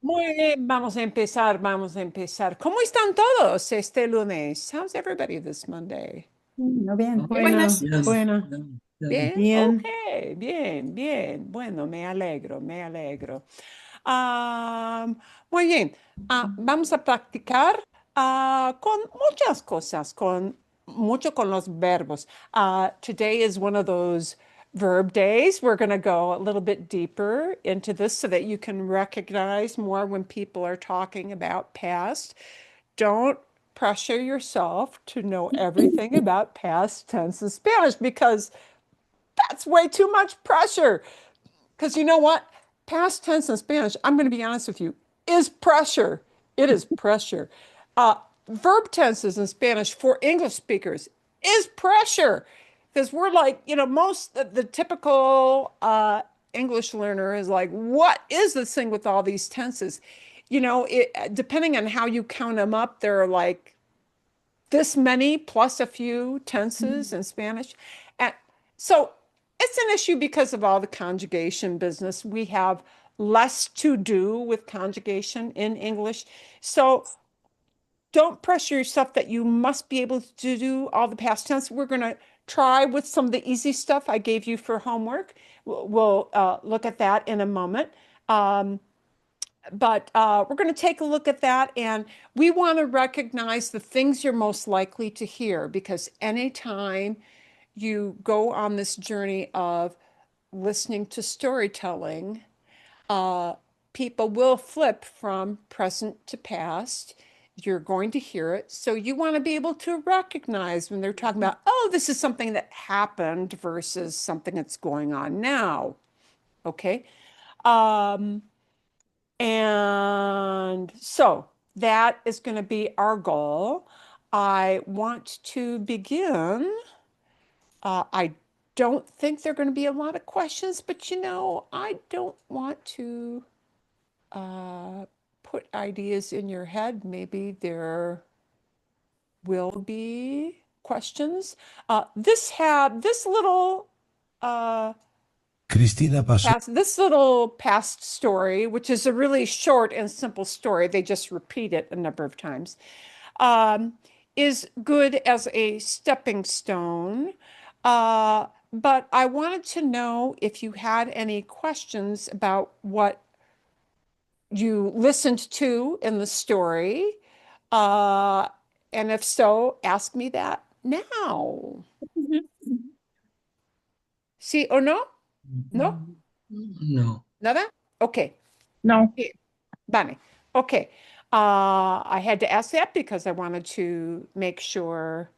Muy bien, vamos a empezar. ¿Cómo están todos este lunes? How's everybody this Monday? No, bien, Bien, bueno, Buenas. bien, Bien, bien, ok, bien. bien, bien. Bueno, me alegro, me alegro. Ah, Muy bien, vamos a practicar con muchas cosas, mucho con los verbos. Today is one of those verb days. We're going to go a little bit deeper into this so that you can recognize more when people are talking about past. Don't pressure yourself to know everything about past tense in Spanish because that's way too much pressure. Because you know what? Past tense in Spanish, I'm going to be honest with you, is pressure. It is pressure. Uh, Verb tenses in Spanish for English speakers is pressure. Because we're like, most of the typical English learner is like, what is this thing with all these tenses? Depending on how you count them up, there are like this many plus a few tenses in Spanish. And so it's an issue because of all the conjugation business. We have less to do with conjugation in English. So don't pressure yourself that you must be able to do all the past tense. We're going to try with some of the easy stuff I gave you for homework. We'll look at that in a moment. Um, but we're going to take a look at that, and we want to recognize the things you're most likely to hear because anytime you go on this journey of listening to storytelling, uh, people will flip from present to past. You're going to hear it. So you want to be able to recognize when they're talking about, oh, this is something that happened versus something that's going on now. Okay. Um, and so that is going to be our goal. I want to begin. I don't think there are going to be a lot of questions, but I don't want to uh, put ideas in your head. Maybe there will be questions. This little uh, Cristina pasó. this little past story, which is a really short and simple story, they just repeat it a number of times, um, is good as a stepping stone. But I wanted to know if you had any questions about what you listened to in the story. Uh, and if so, ask me that now. Sí o no? ¿No? No. ¿Nada? Ok. No. Sí. Vale. Okay. I had to ask that because I wanted to make sure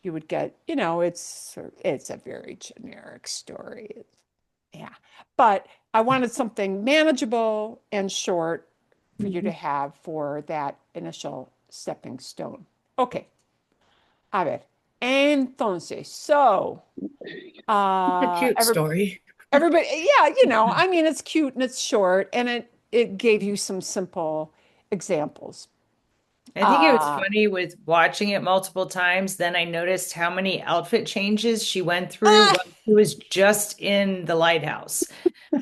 you would get, it's a very generic story. Yeah. But I wanted something manageable and short for you to Mhm. have for that initial stepping stone. Okay. A ver. Entonces, so It's a cute every, story. everybody, yeah, I mean, it's cute and it's short and it gave you some simple examples. I think it was Uh, funny with watching it multiple times. Then I noticed how many outfit changes she went through ah, while she was just in the lighthouse.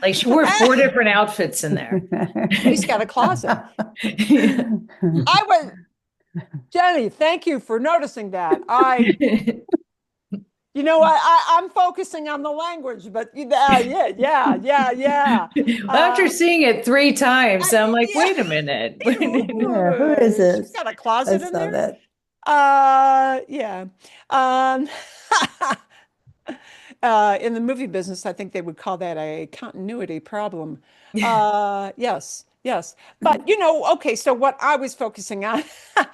Like she wore four ah, different outfits in there. she's got a closet. I was, Jenny, thank you for noticing that. I'm focusing on the language, but yeah. After Uh, seeing it three times, I'm like, yeah. wait a minute. Yeah, who is She's this? got a closet That's in not there. it. Yeah. Um, in the movie business, I think they would call that a continuity problem. Yes, yes. But, okay, so what I was focusing on, what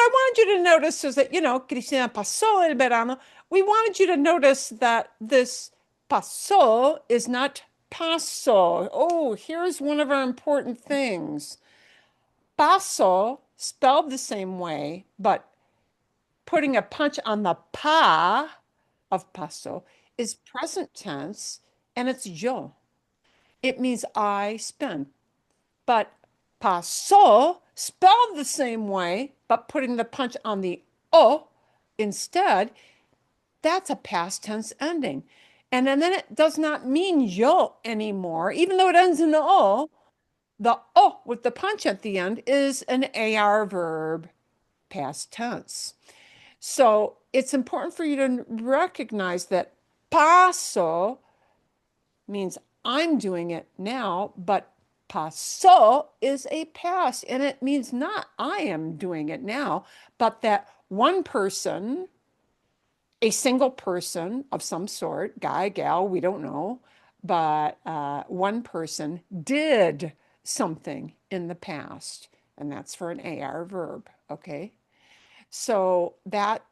I wanted you to notice is that, Cristina pasó el verano. We wanted you to notice that this pasó is not paso. Oh, here's one of our important things. Paso, spelled the same way, but putting a punch on the pa of paso is present tense and it's yo. It means I spend. But paso, spelled the same way, but putting the punch on the o instead, that's a past tense ending. And then it does not mean yo anymore, even though it ends in o. The O with the punch at the end is an AR verb, past tense. So it's important for you to recognize that paso means I'm doing it now, but paso is a past, and it means not I am doing it now, but that one person, a single person of some sort, guy, gal, we don't know, but one person did something in the past, and that's for an AR verb, okay? So that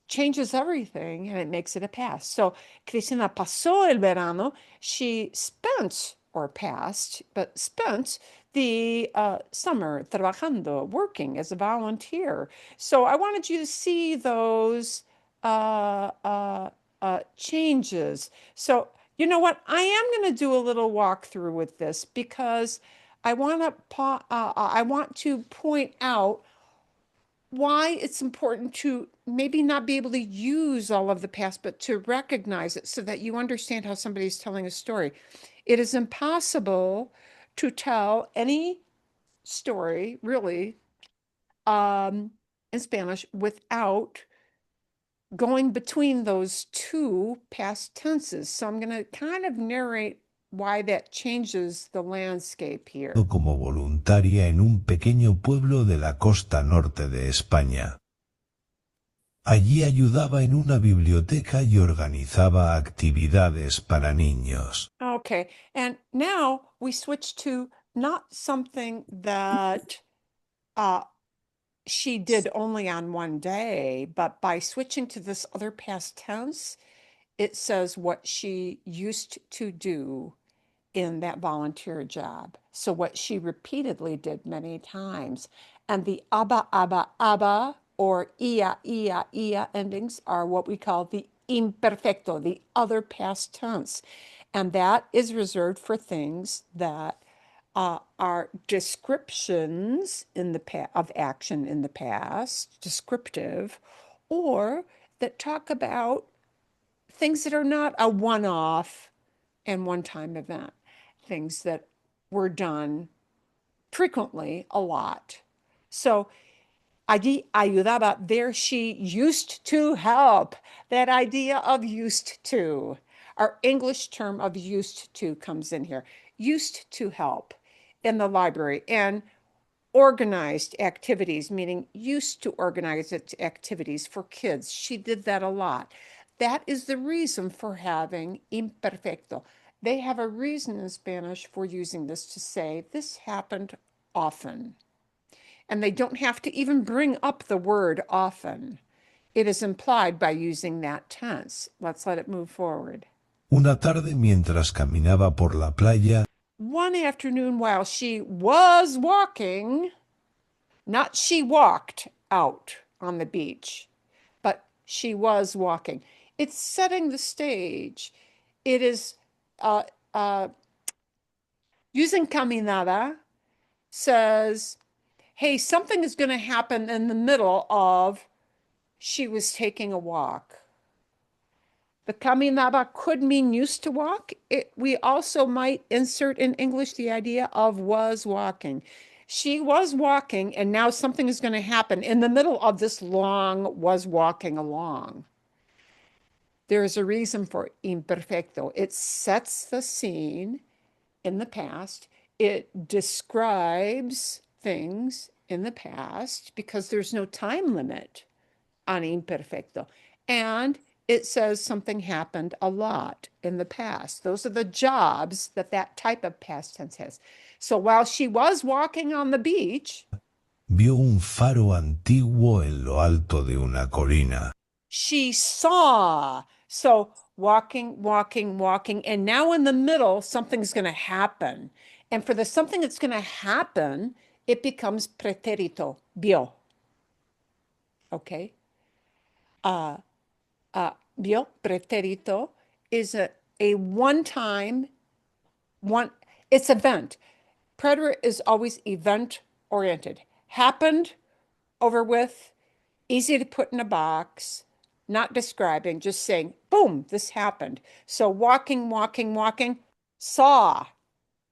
changes everything and it makes it a past. So Cristina pasó el verano. She spent or passed, but spent the summer trabajando, working as a volunteer. So I wanted you to see those changes. So you know what? I am going to do a little walkthrough with this because I want to point out why it's important to maybe not be able to use all of the past, but to recognize it so that you understand how somebody's telling a story. It is impossible to tell any story, really, in Spanish without going between those two past tenses. So I'm going to kind of narrate why that changes the landscape here. Como voluntaria en un pequeño pueblo de la costa norte de España. Allí ayudaba en una biblioteca y organizaba actividades para niños. Okay, and now we switch to not something that she did only on one day, but by switching to this other past tense, it says what she used to do in that volunteer job. So what she repeatedly did many times. And the aba or ia endings are what we call the imperfecto, the other past tense. And that is reserved for things that are descriptions in the of action in the past, descriptive, or that talk about things that are not a one-off and one-time event, things that were done frequently, a lot. So allí ayudaba, there she used to help. That idea of used to. Our English term of used to comes in here. Used to help in the library and organized activities, meaning used to organize activities for kids. She did that a lot. That is the reason for having imperfecto. They have a reason in Spanish for using this to say this happened often. And they don't have to even bring up the word often. It is implied by using that tense. Let's let it move forward. Una tarde mientras caminaba por la playa, One afternoon while she was walking, not she walked out on the beach, but she was walking. It's setting the stage. It is using caminada says, hey, something is going to happen in the middle of she was taking a walk. The caminaba could mean used to walk. We also might insert in English the idea of was walking. She was walking, and now something is going to happen in the middle of this long was walking along. There is a reason for imperfecto. It sets the scene in the past. It describes things in the past because there's no time limit on imperfecto. And it says something happened a lot in the past. Those are the jobs that that type of past tense has. So while she was walking on the beach, vio un faro antiguo en lo alto de una colina. she saw. So walking, walking, walking, and now in the middle, something's going to happen. And for the something that's going to happen, it becomes pretérito, vio. Okay? Vio, pretérito, is a one-time, it's event. Preterite is always event-oriented. Happened, over with, easy to put in a box, not describing, just saying, boom, this happened. So walking, walking, walking, saw.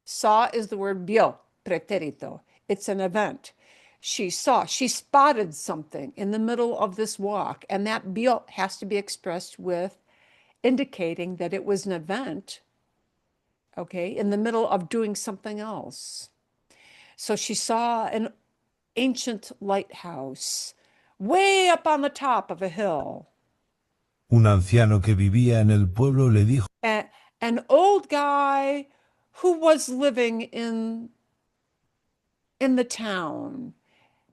Saw is the word vio. pretérito. It's an event. She spotted something in the middle of this walk, and that vio has to be expressed with indicating that it was an event, okay, in the middle of doing something else. So she saw an ancient lighthouse way up on the top of a hill. Un anciano que vivía en el pueblo le dijo, An old guy who was living in the town.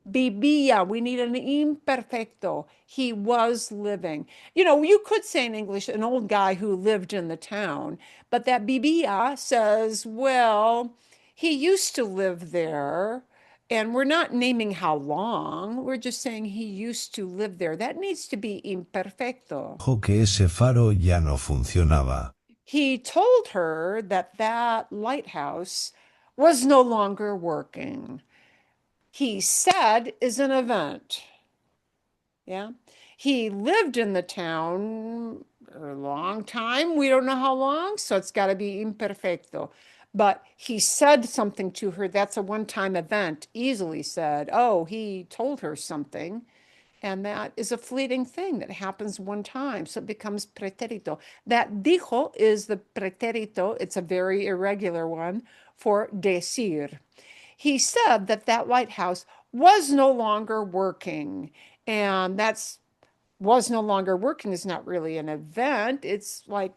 Vivía, we need an imperfecto. He was living. You know, you could say in English, an old guy who lived in the town, but that vivía says, well, he used to live there. And we're not naming how long. We're just saying he used to live there. That needs to be imperfecto. que ese faro ya no funcionaba. He told her that that lighthouse was no longer working. He said is an event. Yeah. He lived in the town a long time. We don't know how long, so it's got to be imperfecto. But he said something to her. That's a one-time event, easily said. Oh, he told her something. And that is a fleeting thing that happens one time. So it becomes pretérito. That dijo is the pretérito. It's a very irregular one for decir. He said that that lighthouse was no longer working. And that's was no longer working is not really an event. It's like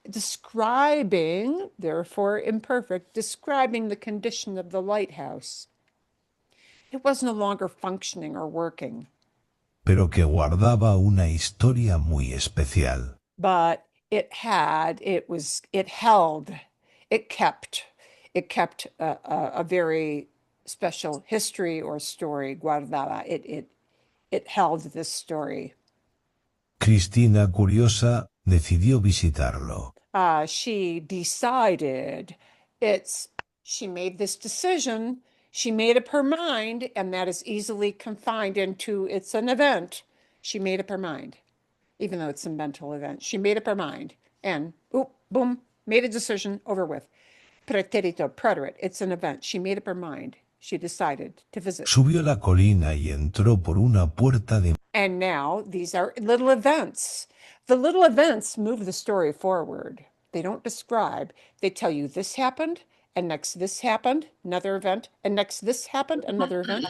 describing, therefore imperfect, describing the condition of the lighthouse. It was no longer functioning or working. Pero que guardaba una historia muy especial. But it held, it kept a very special history or story, guardaba. It held this story. Cristina, curiosa, decidió visitarlo. She decided, she made this decision, she made up her mind, and that is easily confined into it's an event. She made up her mind, even though it's a mental event. She made up her mind, and boom, made a decision, over with. Pretérito, preterite, it's an event. She made up her mind. She decided to visit. Subió la colina y entró por una puerta de... And now these are little events. The little events move the story forward. They don't describe. They tell you this happened, and next this happened, another event, and next this happened, another event.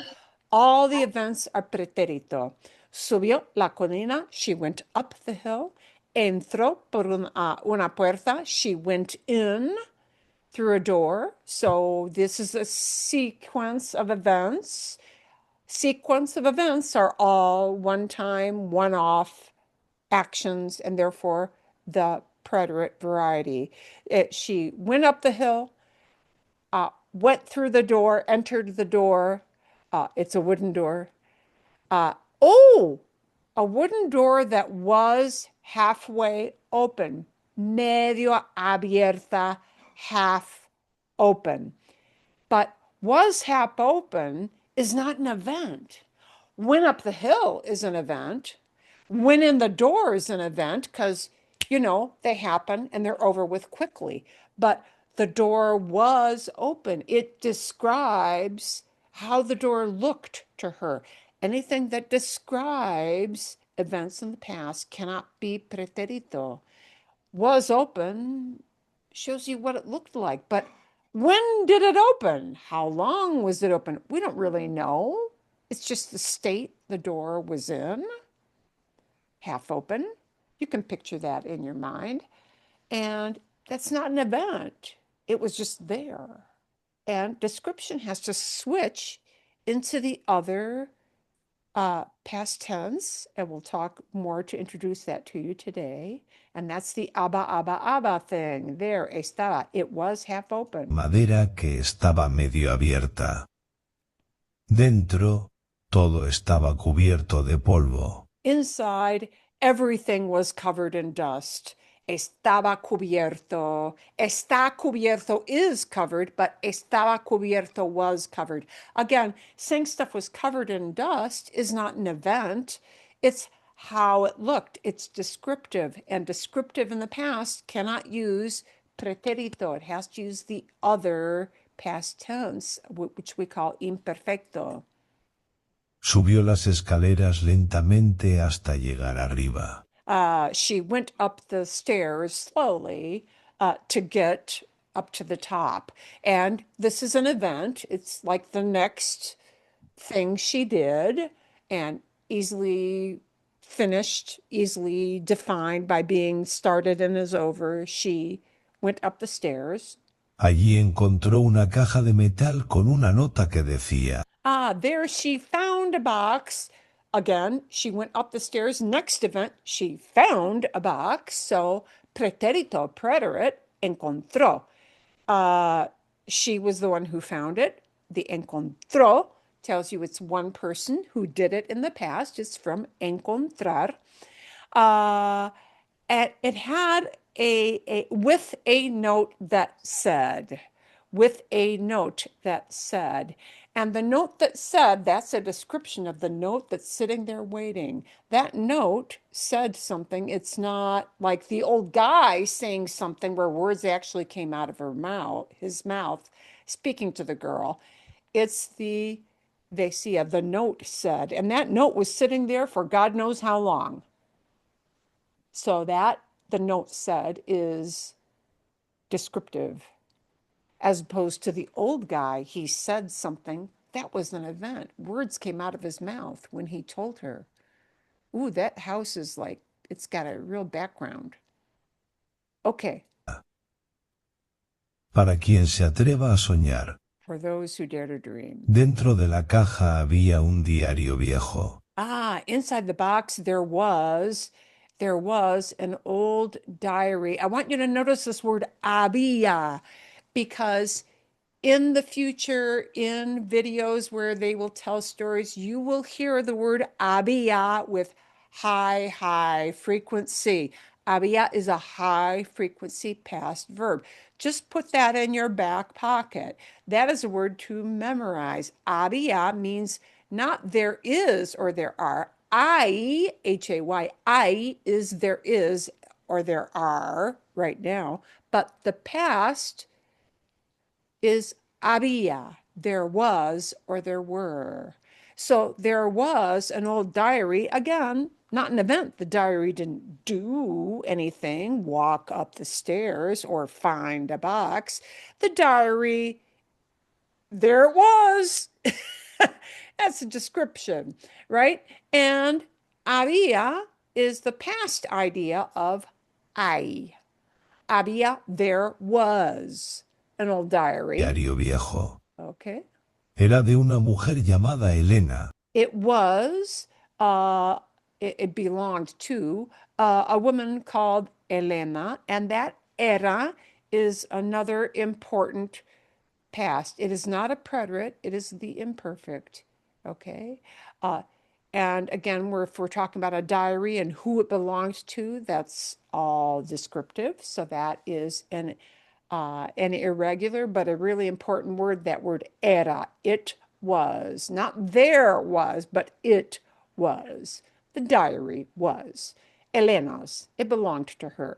All the events are pretérito. Subió la colina, she went up the hill. Entró por una puerta, she went in through a door. So this is a sequence of events. Sequence of events are all one-time, one-off actions, and therefore the preterite variety. She went up the hill, went through the door, entered the door. It's a wooden door. A wooden door that was halfway open, medio abierta, half open. But was half open is not an event. Went up the hill is an event. Went in the door is an event because, you know, they happen and they're over with quickly. But the door was open. It describes how the door looked to her. Anything that describes events in the past cannot be pretérito. Was open shows you what it looked like, but when did it open? How long was it open? We don't really know. It's just the state the door was in, half open. You can picture that in your mind. And that's not an event. It was just there. And description has to switch into the other past tense, and we'll talk more to introduce that to you today. And that's the aba thing. There estaba. It was half open. Madera que estaba medio abierta. Dentro, todo estaba cubierto de polvo. Inside, everything was covered in dust. Estaba cubierto. Está cubierto is covered, but estaba cubierto was covered. Again, saying stuff was covered in dust is not an event. It's how it looked. It's descriptive, and descriptive in the past cannot use pretérito. It has to use the other past tense, which we call imperfecto. Subió las escaleras lentamente hasta llegar arriba. She went up the stairs slowly to get up to the top. And this is an event. It's like the next thing she did, and easily finished, easily defined by being started and is over. She went up the stairs. Allí encontró una caja de metal con una nota que decía: There she found a box. Again, she went up the stairs. Next event, she found a box. So, pretérito, preterite, encontró. She was the one who found it. The encontró tells you it's one person who did it in the past. It's from encontrar. And it had with a note that said, and the note that said, that's a description of the note that's sitting there waiting. That note said something. It's not like the old guy saying something where words actually came out of his mouth, speaking to the girl. It's the decía, the note said, and that note was sitting there for God knows how long. So that the note said is descriptive. As opposed to the old guy, he said something. That was an event. Words came out of his mouth when he told her, ooh, that house is like, it's got a real background. Okay, para quien se atreva a soñar. for those who dare to dream. Dentro de la caja había un diario viejo. Inside the box there was an old diary. I want you to notice this word había, because in the future, in videos where they will tell stories, you will hear the word había with high frequency. Había is a high frequency past verb. Just put that in your back pocket. That is a word to memorize. Había means not there is or there are. Hay, I is there is or there are right now. But the past is había, there was or there were. So there was an old diary, again, not an event. The diary didn't do anything, walk up the stairs or find a box. The diary, there it was. That's a description, right? And había is the past idea of hay. Había, there was an old diary. Diario viejo. Okay. Era de una mujer llamada Elena. It was, it belonged to a woman called Elena, and that era is another important past. It is not a preterite, it is the imperfect. Okay. And again, if we're talking about a diary and who it belongs to, that's all descriptive. So that is an irregular, but a really important word, that word era. It was, not there was, but it was. The diary was Elena's. It belonged to her.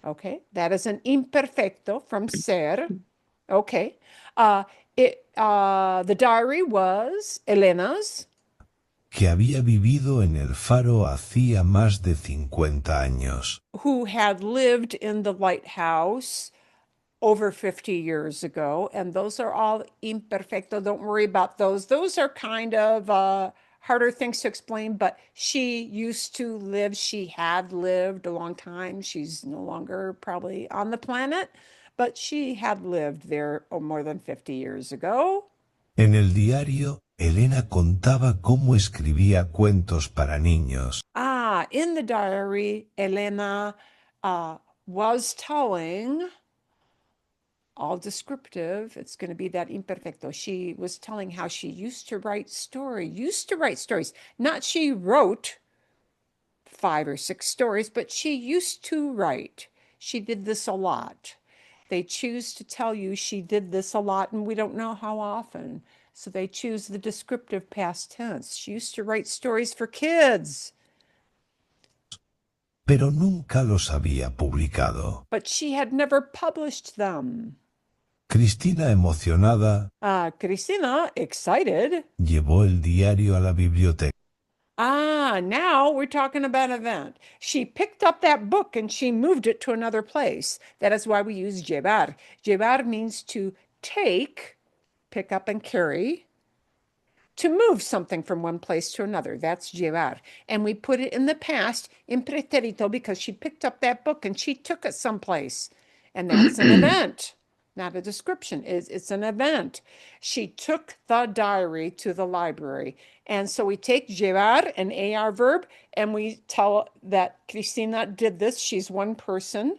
Okay, that is an imperfecto from ser. Okay, the diary was Elena's. Que había vivido en el faro hacía más de 50 años. Who had lived in the lighthouse over 50 years ago, and those are all imperfecto. Don't worry about those. Those are kind of harder things to explain, but she had lived a long time. She's no longer probably on the planet, but she had lived there more than 50 years ago. En el diario, Elena contaba cómo escribía cuentos para niños. In the diary, Elena was telling, all descriptive, it's going to be that imperfecto. She was telling how she used to write stories. Not she wrote 5 or 6 stories, but she used to write. She did this a lot. They choose to tell you she did this a lot, and we don't know how often. So they choose the descriptive past tense. She used to write stories for kids. Pero nunca los había publicado. But she had never published them. Cristina, emocionada, Cristina, excited. llevó el diario a la biblioteca. Now we're talking about event. She picked up that book and she moved it to another place. That is why we use llevar. Llevar means to take, pick up and carry, to move something from one place to another. That's llevar. And we put it in the past in pretérito because she picked up that book and she took it someplace. And that's an event, not a description. It's an event. She took the diary to the library. And so we take llevar, an AR verb, and we tell that Cristina did this. She's one person.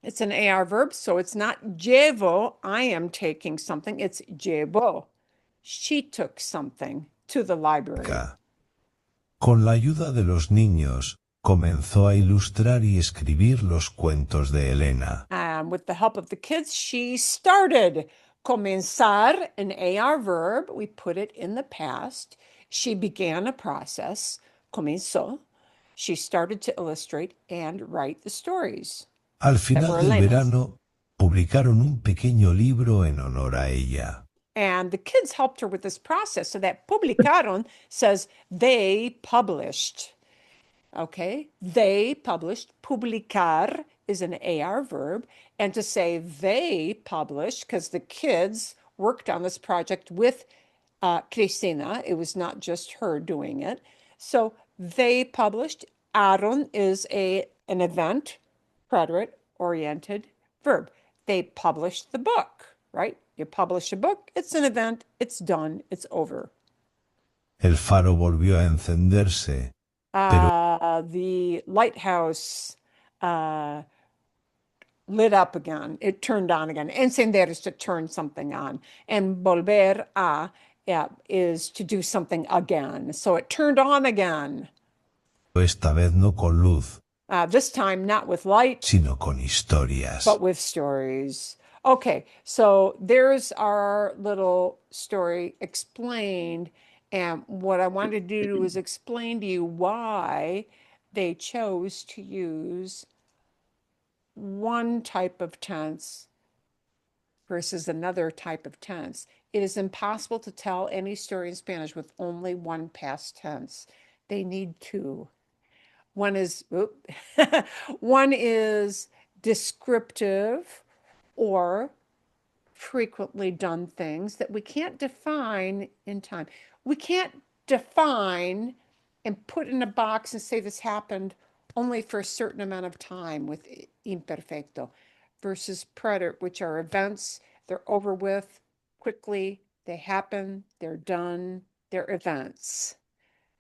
It's an AR verb, so it's not llevo, I am taking something. It's llevo. She took something to the library. Con la ayuda de los niños, comenzó a ilustrar y escribir los cuentos de Elena. With the help of the kids, she started. Comenzar, an AR verb, we put it in the past. She began a process, comenzó. She started to illustrate and write the stories. Al final were del Elena's. verano, publicaron un pequeño libro en honor a ella. And the kids helped her with this process. So that publicaron says they published. Okay, they published. Publicar is an AR verb. And to say they published, because the kids worked on this project with Cristina, it was not just her doing it. So they published. Aron is an event, preterite-oriented verb. They published the book, right? You publish a book, it's an event, it's done, it's over. El faro volvió a encenderse, The lighthouse lit up again. It turned on again. Encender is to turn something on. And volver a is to do something again. So it turned on again. esta vez no con luz, This time not with light, sino con historias. but with stories. Okay, so there's our little story explained. And what I wanted to do is explain to you why they chose to use one type of tense versus another type of tense. It is impossible to tell any story in Spanish with only one past tense. They need two. One is one is descriptive or frequently done things that we can't define in time. We can't define and put in a box and say this happened only for a certain amount of time with imperfecto versus preterite, which are events, they're over with quickly, they happen, they're done, they're events.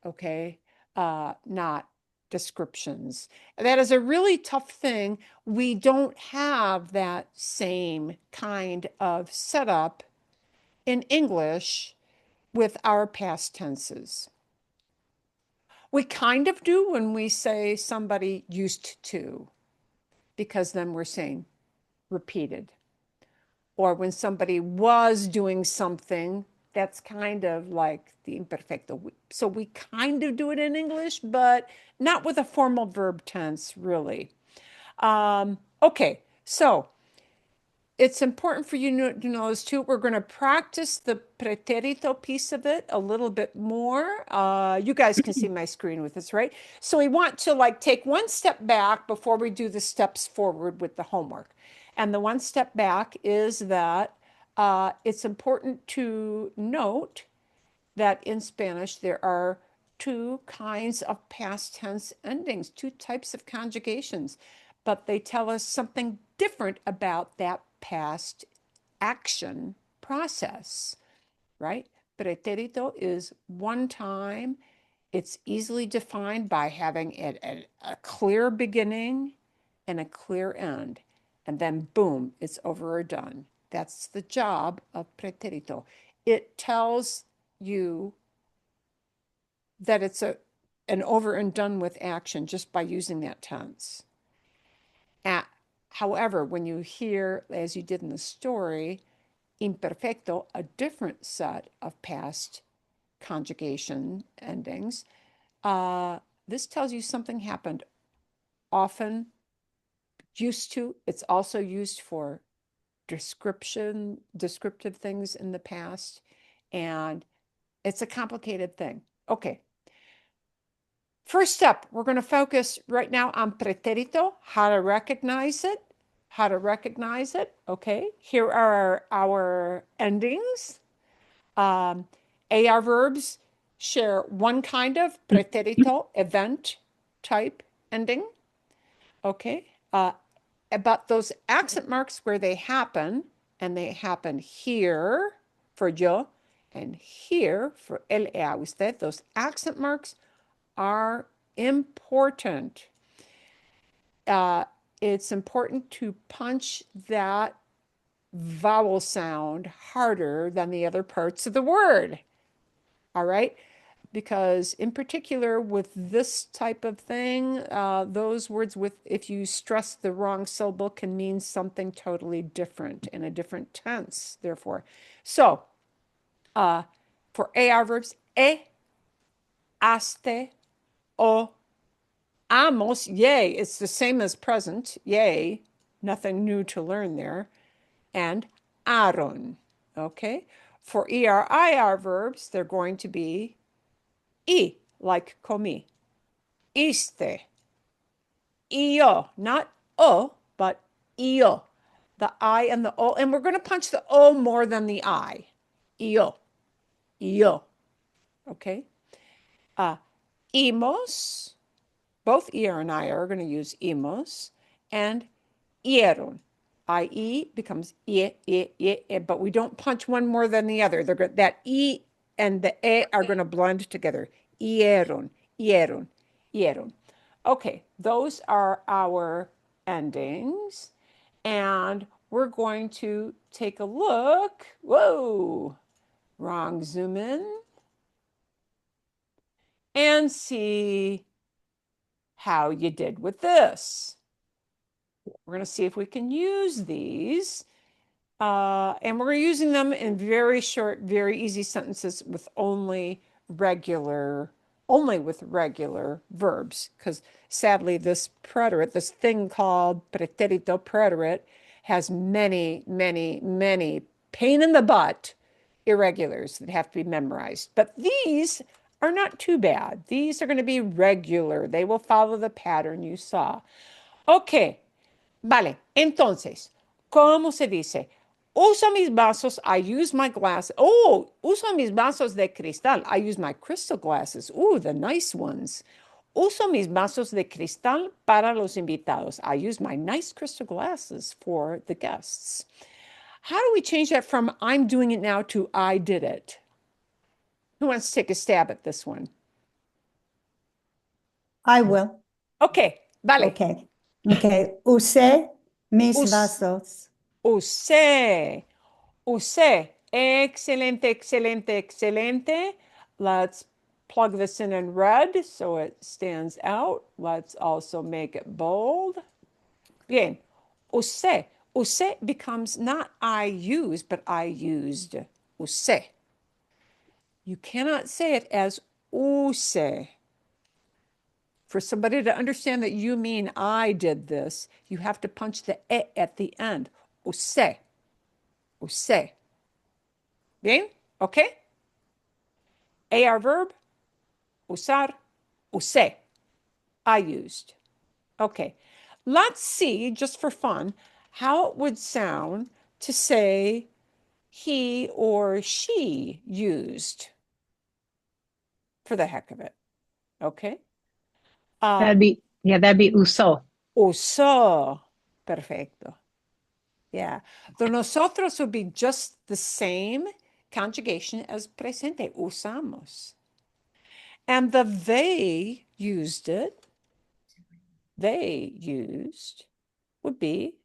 Okay, not descriptions. That is a really tough thing. We don't have that same kind of setup in English with our past tenses. We kind of do when we say somebody used to, because then we're saying repeated. Or when somebody was doing something, that's kind of like the imperfecto. So we kind of do it in English, but not with a formal verb tense, really. Okay, so it's important for you to know this too. We're going to practice the pretérito piece of it a little bit more. You guys can see my screen with this, right? So we want to like take one step back before we do the steps forward with the homework. And the one step back is that it's important to note that in Spanish there are two kinds of past tense endings, two types of conjugations, but they tell us something different about that past action process, right? Pretérito is one time. It's easily defined by having a clear beginning and a clear end. And then boom, it's over or done. That's the job of pretérito. It tells you that it's an over and done with action just by using that tense. However, when you hear, as you did in the story, imperfecto, a different set of past conjugation endings, this tells you something happened. Often, used to, it's also used for descriptive things in the past, and it's a complicated thing. Okay. First up, we're going to focus right now on pretérito, how to recognize it, Okay, here are our endings. AR verbs share one kind of pretérito event type ending. Okay, about those accent marks where they happen, and they happen here for yo and here for él, ella, usted, those accent marks are important. It's important to punch that vowel sound harder than the other parts of the word. All right? Because in particular with this type of thing, those words with, if you stress the wrong syllable, can mean something totally different in a different tense, therefore. So, for AR verbs, haste, o, amos, yay, it's the same as present, yay, nothing new to learn there, and aron, okay? For ER-IR verbs, they're going to be I, like comí, iste, io, not o, but io, the I and the O, and we're going to punch the O more than the I, io, okay? Imos, both ER and I are going to use imos, and ieron. IE becomes but we don't punch one more than the other. That E and the E are going to blend together. Ieron. Okay, those are our endings. And we're going to take a look. Whoa, wrong zoom in. And see how you did with this. We're going to see if we can use these. And we're using them in very short, very easy sentences with only with regular verbs. Because sadly, this preterite, this thing called pretérito preterite, has many, many, many pain in the butt irregulars that have to be memorized. But these are not too bad. These are going to be regular. They will follow the pattern you saw. Okay, vale. Entonces, ¿cómo se dice? Uso mis vasos, I use my glass. Oh, uso mis vasos de cristal. I use my crystal glasses. Ooh, the nice ones. Uso mis vasos de cristal para los invitados. I use my nice crystal glasses for the guests. How do we change that from I'm doing it now to I did it? Who wants to take a stab at this one? I will. Okay, vale. Okay. Usé mis Us- vasos. Usé. Excelente, excelente, excelente. Let's plug this in red so it stands out. Let's also make it bold. Bien. Usé. Usé becomes not I used, but I used. Usé. You cannot say it as use. For somebody to understand that you mean I did this, you have to punch the e at the end. Usé. Usé. Bien? Okay? AR verb, usar, usé. I used. Okay. Let's see, just for fun, how it would sound to say he or she used for the heck of it. Okay? That'd be uso. Usó. Perfecto. Yeah. The nosotros would be just the same conjugation as presente. Usamos. And the they used would be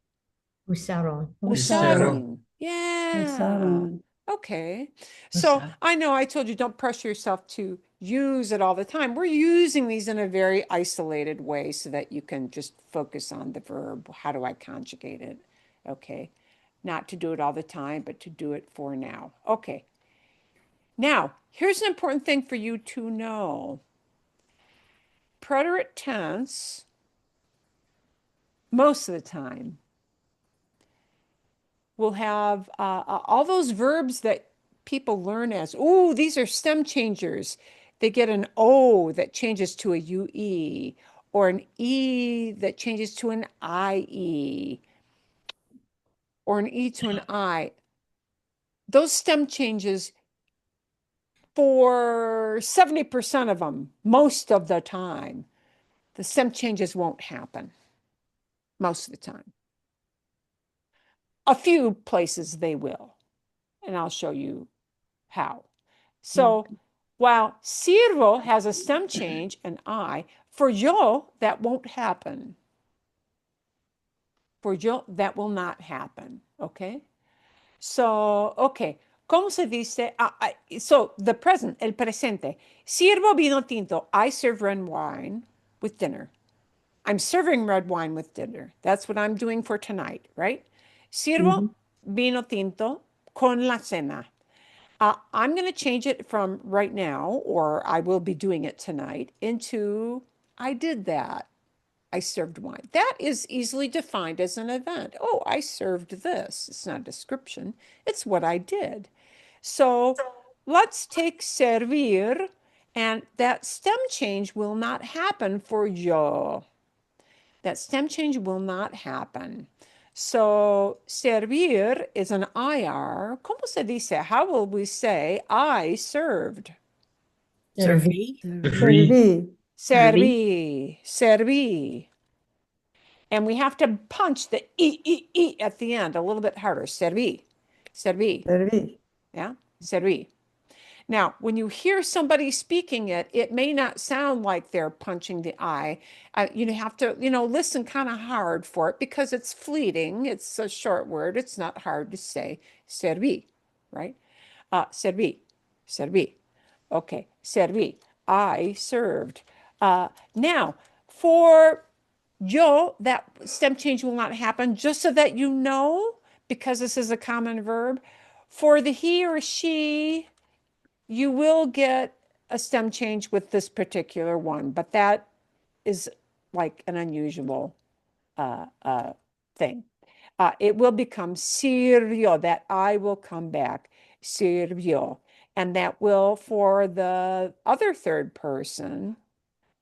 Usaron. usaron. Yeah. Usaron. Okay. So I know I told you don't pressure yourself to use it all the time. We're using these in a very isolated way so that you can just focus on the verb. How do I conjugate it? Okay. Not to do it all the time, but to do it for now. Okay. Now, here's an important thing for you to know. Preterite tense, most of the time, will have all those verbs that people learn as, oh, these are stem changers. They get an O that changes to a UE, or an E that changes to an IE, or an E to an I. Those stem changes, for 70% of them, most of the time, the stem changes won't happen. Most of the time. A few places they will, and I'll show you how. So while sirvo has a stem change, an I, for yo, that won't happen. For yo, that will not happen, okay? So, okay, ¿cómo se dice? So the present, el presente. Sirvo vino tinto. I serve red wine with dinner. I'm serving red wine with dinner. That's what I'm doing for tonight, right? Sirvo vino tinto con la cena. I'm going to change it from right now, or I will be doing it tonight, into I did that. I served wine. That is easily defined as an event. Oh, I served this. It's not a description. It's what I did. So let's take servir, and that stem change will not happen for yo. That stem change will not happen. So servir is an IR. ¿Cómo se dice? How will we say I served? Serví. Serví. Serví. And we have to punch the E at the end a little bit harder. Serví. Serví. Yeah, serví. Now, when you hear somebody speaking it, it may not sound like they're punching the I. You have to, listen kind of hard for it because it's fleeting. It's a short word. It's not hard to say. Serví, right? Serví. Okay, serví. I served. Now, for yo, that stem change will not happen, just so that you know, because this is a common verb. For the he or she, you will get a stem change with this particular one, but that is like an unusual thing. It will become sirvió, that I will come back, sirvió. And that will, for the other third person,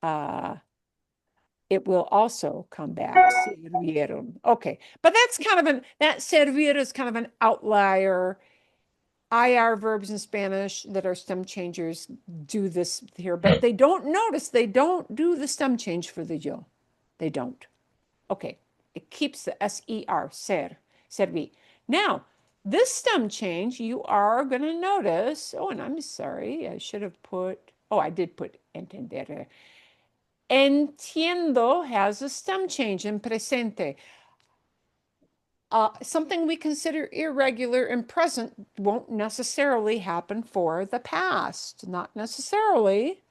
it will also come back, sirvieron. Okay, but that's kind of that servir is kind of an outlier. IR verbs in Spanish that are stem changers do this here, but they don't do the stem change for the yo. They don't. Okay, it keeps the SER, serví. Now, this stem change, you are going to notice, oh, and I'm sorry, I should have put, oh, I did put entender. Entiendo has a stem change in presente. Something we consider irregular in present won't necessarily happen for the past, not necessarily.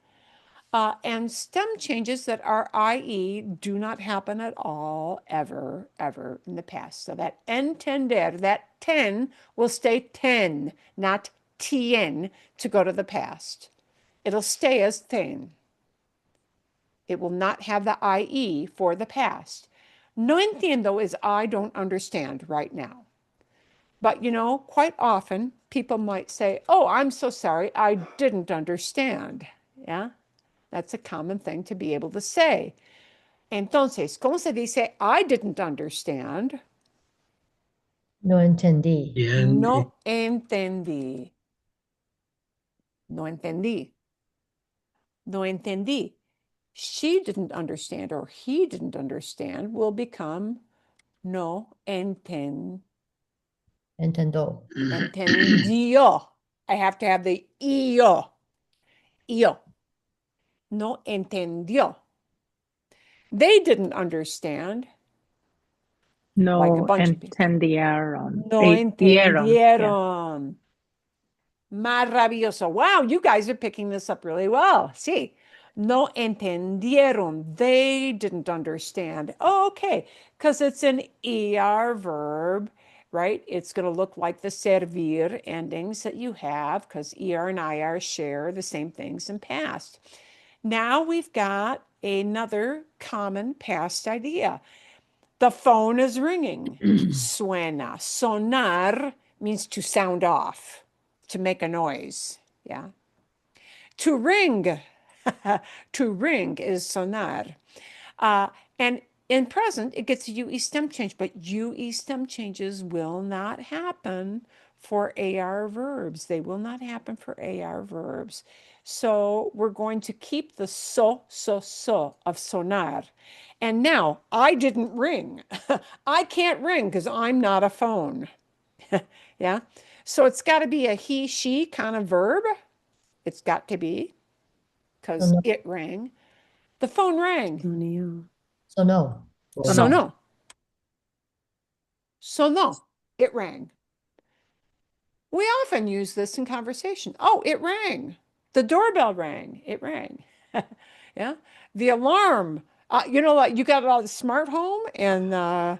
And stem changes that are IE do not happen at all, ever, ever in the past. So that entender, that ten will stay ten, not tien, to go to the past. It'll stay as ten. It will not have the IE for the past. No entiendo is I don't understand right now. But quite often people might say, oh, I'm so sorry, I didn't understand. Yeah, that's a common thing to be able to say. Entonces, ¿cómo se dice I didn't understand? No entendí. No entendí. No entendí. No entendí. She didn't understand or he didn't understand will become no entendió. I have to have the io. No entendió. They didn't understand. No Like a bunch of people. entendieron. No entendieron. Maravilloso. Wow, you guys are picking this up really well. Sí. No entendieron. They didn't understand. Oh, okay, because it's an ER verb, right? It's going to look like the servir endings that you have, because ER and IR share the same things in past. Now we've got another common past idea. The phone is ringing. Suena. Sonar means to sound off, to make a noise. Yeah. To ring. To ring is sonar. And in present, it gets a UE stem change, but UE stem changes will not happen for AR verbs. They will not happen for AR verbs. So we're going to keep the so of sonar. And now, I didn't ring. I can't ring because I'm not a phone. Yeah. So it's got to be a he, she kind of verb. It's got to be because Sonó. it rang. The phone rang. Sonó. So no. So no, it rang. We often use this in conversation. Oh, it rang. The doorbell rang. It rang. Yeah. The alarm. Like you got it on the smart home and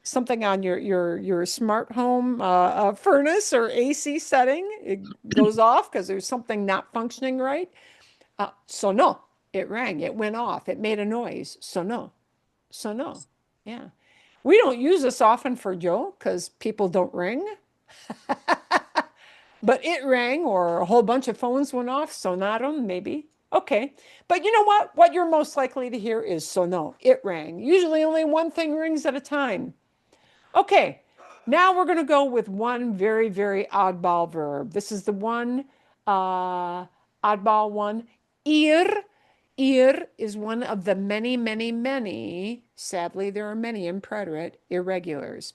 something on your smart home furnace or AC setting. It goes off because there's something not functioning right. So no, it rang. It went off. It made a noise. So no. So no. Yeah. We don't use this often for Joe because people don't ring. But it rang or a whole bunch of phones went off. Sonaron, maybe. Okay. But you know what? What you're most likely to hear is sonó. It rang. Usually only one thing rings at a time. Okay. Now we're going to go with one very, very oddball verb. This is the one oddball one. Ir. Ir is one of the many, many, many, sadly, there are many in preterite, irregulars.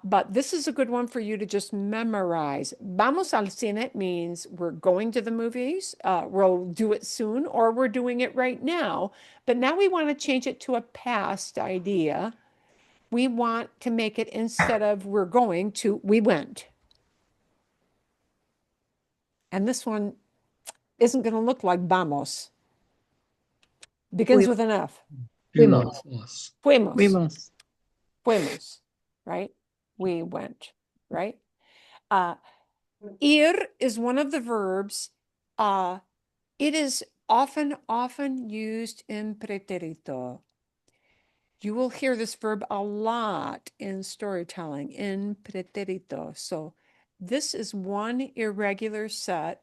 But this is a good one for you to just memorize. Vamos al cine means we're going to the movies. We'll do it soon, or we're doing it right now. But now we want to change it to a past idea. We want to make it, instead of we're going, to we went. And this one isn't going to look like vamos. Begins with an F. Fuimos. Fuimos. Fuimos. Fuimos, right? We went, right? Ir is one of the verbs. It is often used in pretérito. You will hear this verb a lot in storytelling, in pretérito. So this is one irregular set.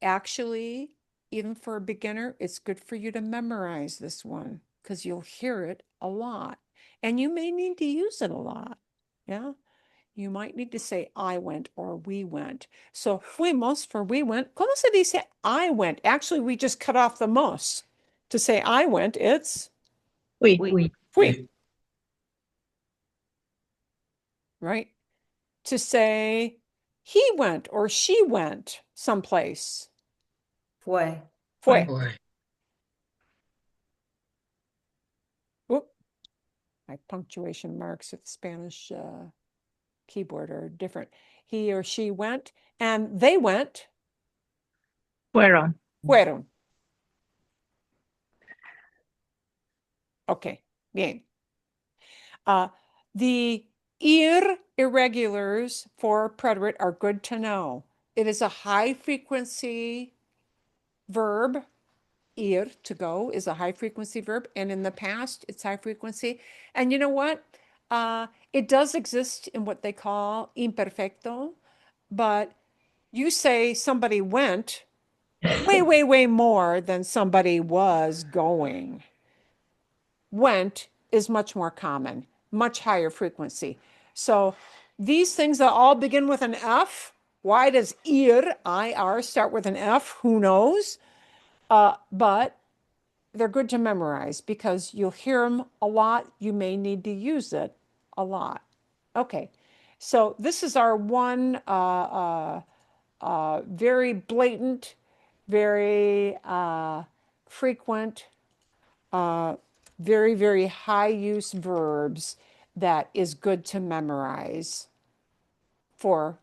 Actually, even for a beginner, it's good for you to memorize this one because you'll hear it a lot. And you may need to use it a lot. Yeah. You might need to say I went or we went. So fuimos for we went. ¿Cómo se dice I went? Actually, we just cut off the mos. To say I went, it's Fui. fui. Right? To say he went or she went someplace. Fue. Fue. Oop. My punctuation marks at the Spanish keyboard are different. He or she went and they went. Fueron. Fueron. Okay, bien. The ir irregulars for preterite are good to know. It is a high frequency verb. Ir, to go, is a high frequency verb. And in the past, it's high frequency. And you know what? It does exist in what they call imperfecto. But you say somebody went way more than somebody was going. Went is much more common, much higher frequency. So these things that all begin with an F. Why does ir, start with an F? Who knows? But they're good to memorize because you'll hear them a lot. You may need to use it a lot. Okay, so this is our one very blatant, very frequent, very high use verbs that is good to memorize for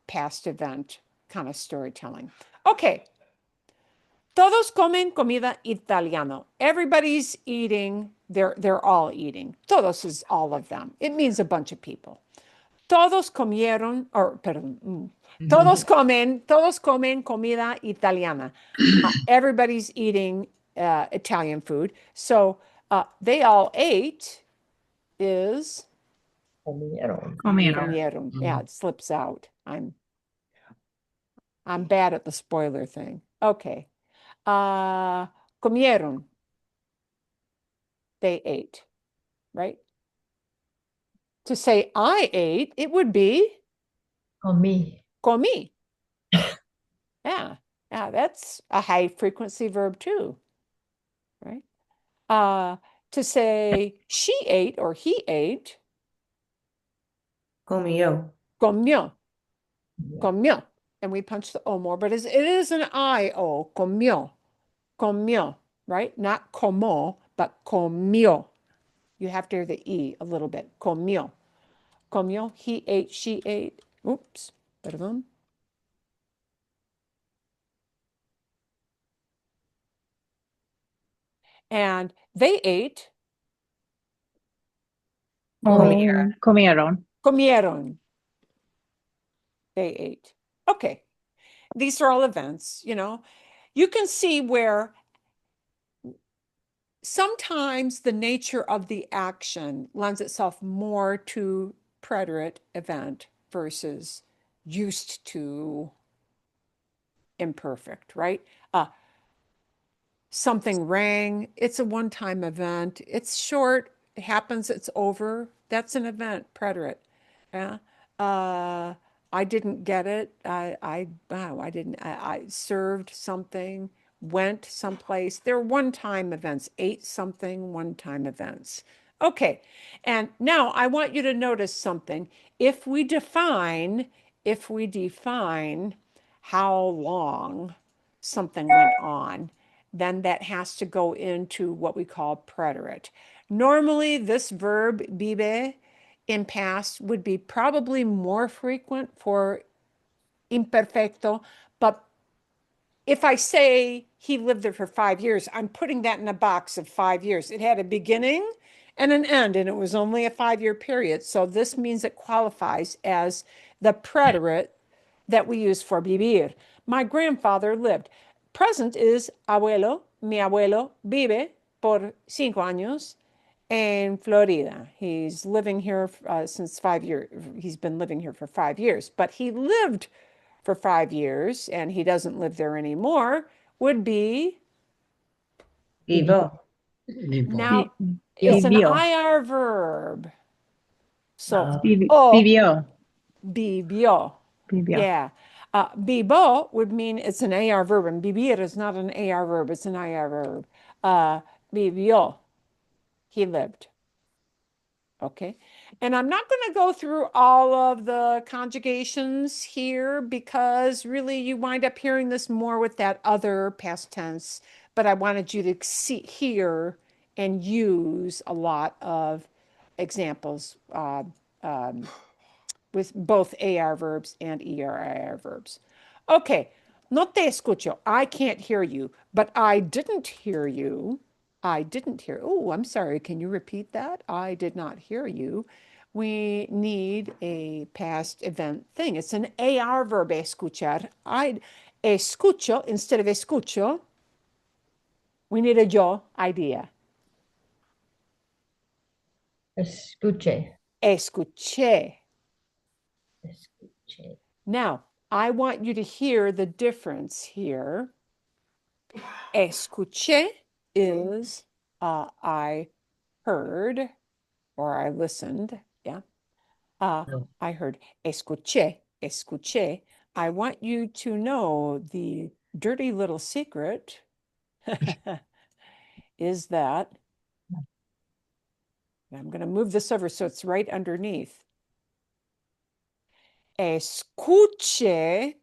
past event kind of storytelling. Okay. Todos comen comida italiano. Everybody's eating. They're all eating. Todos is all of them. It means a bunch of people. Todos comieron, or perdón, todos comen comida italiana. Everybody's eating Italian food. So they all ate is Comieron. Comieron. comieron. Yeah, it slips out. I'm bad at the spoiler thing. Okay. Comieron. They ate, right? To say I ate, it would be Comí. comí. Yeah. Yeah, that's a high frequency verb too, right? To say she ate or he ate, Comió. comió, Yeah. comió. And we punch the O more, but it is an I-O, comió, comió, right? Not como, but comió. You have to hear the E a little bit. Comió. Comió, he ate, she ate. Oops, perdón. And they ate, Comieron. comieron. They ate. Okay. These are all events, you know. You can see where sometimes the nature of the action lends itself more to preterite event versus used to imperfect, right? Something rang, it's a one-time event. It's short, it happens, it's over. That's an event, preterite. Yeah. Uh, I didn't get it. Wow, I served something, went someplace. They're one-time events, ate something, one-time events. Okay. And now I want you to notice something. If we define how long something went on, then that has to go into what we call preterite. Normally, this verb, vive, in past would be probably more frequent for imperfecto, but if I say he lived there for 5 years, I'm putting that in a box of 5 years. It had a beginning and an end, and it was only a 5-year period. So this means it qualifies as the preterite that we use for vivir. My grandfather lived. Present is abuelo. Mi abuelo vive por 5 años in Florida. He's living here since 5 years. He's been living here for 5 years, but he lived for 5 years and he doesn't live there anymore, would be Vivo. now it's an Vivió. IR verb. So Ah. Vivió. vivió. Vivió. Yeah. Vivo would mean it's an AR verb, and vivir is not an AR verb, it's an IR verb. Vivió. He lived. Okay. And I'm not going to go through all of the conjugations here because really you wind up hearing this more with that other past tense. But I wanted you to see, hear, and use a lot of examples with both AR verbs and ERIR verbs. Okay, no te escucho. I can't hear you, but I didn't hear you. I didn't hear. Oh, I'm sorry. Can you repeat that? I did not hear you. We need a past event thing. It's an AR verb, escuchar. I escucho instead of escucho. We need a yo idea. Escuché. Escuché. Escuché. Now, I want you to hear the difference here. Escuché is I heard or I listened. Yeah. I heard. Escuché, escuché. I want you to know the dirty little secret is that I'm going to move this over so it's right underneath. Escuche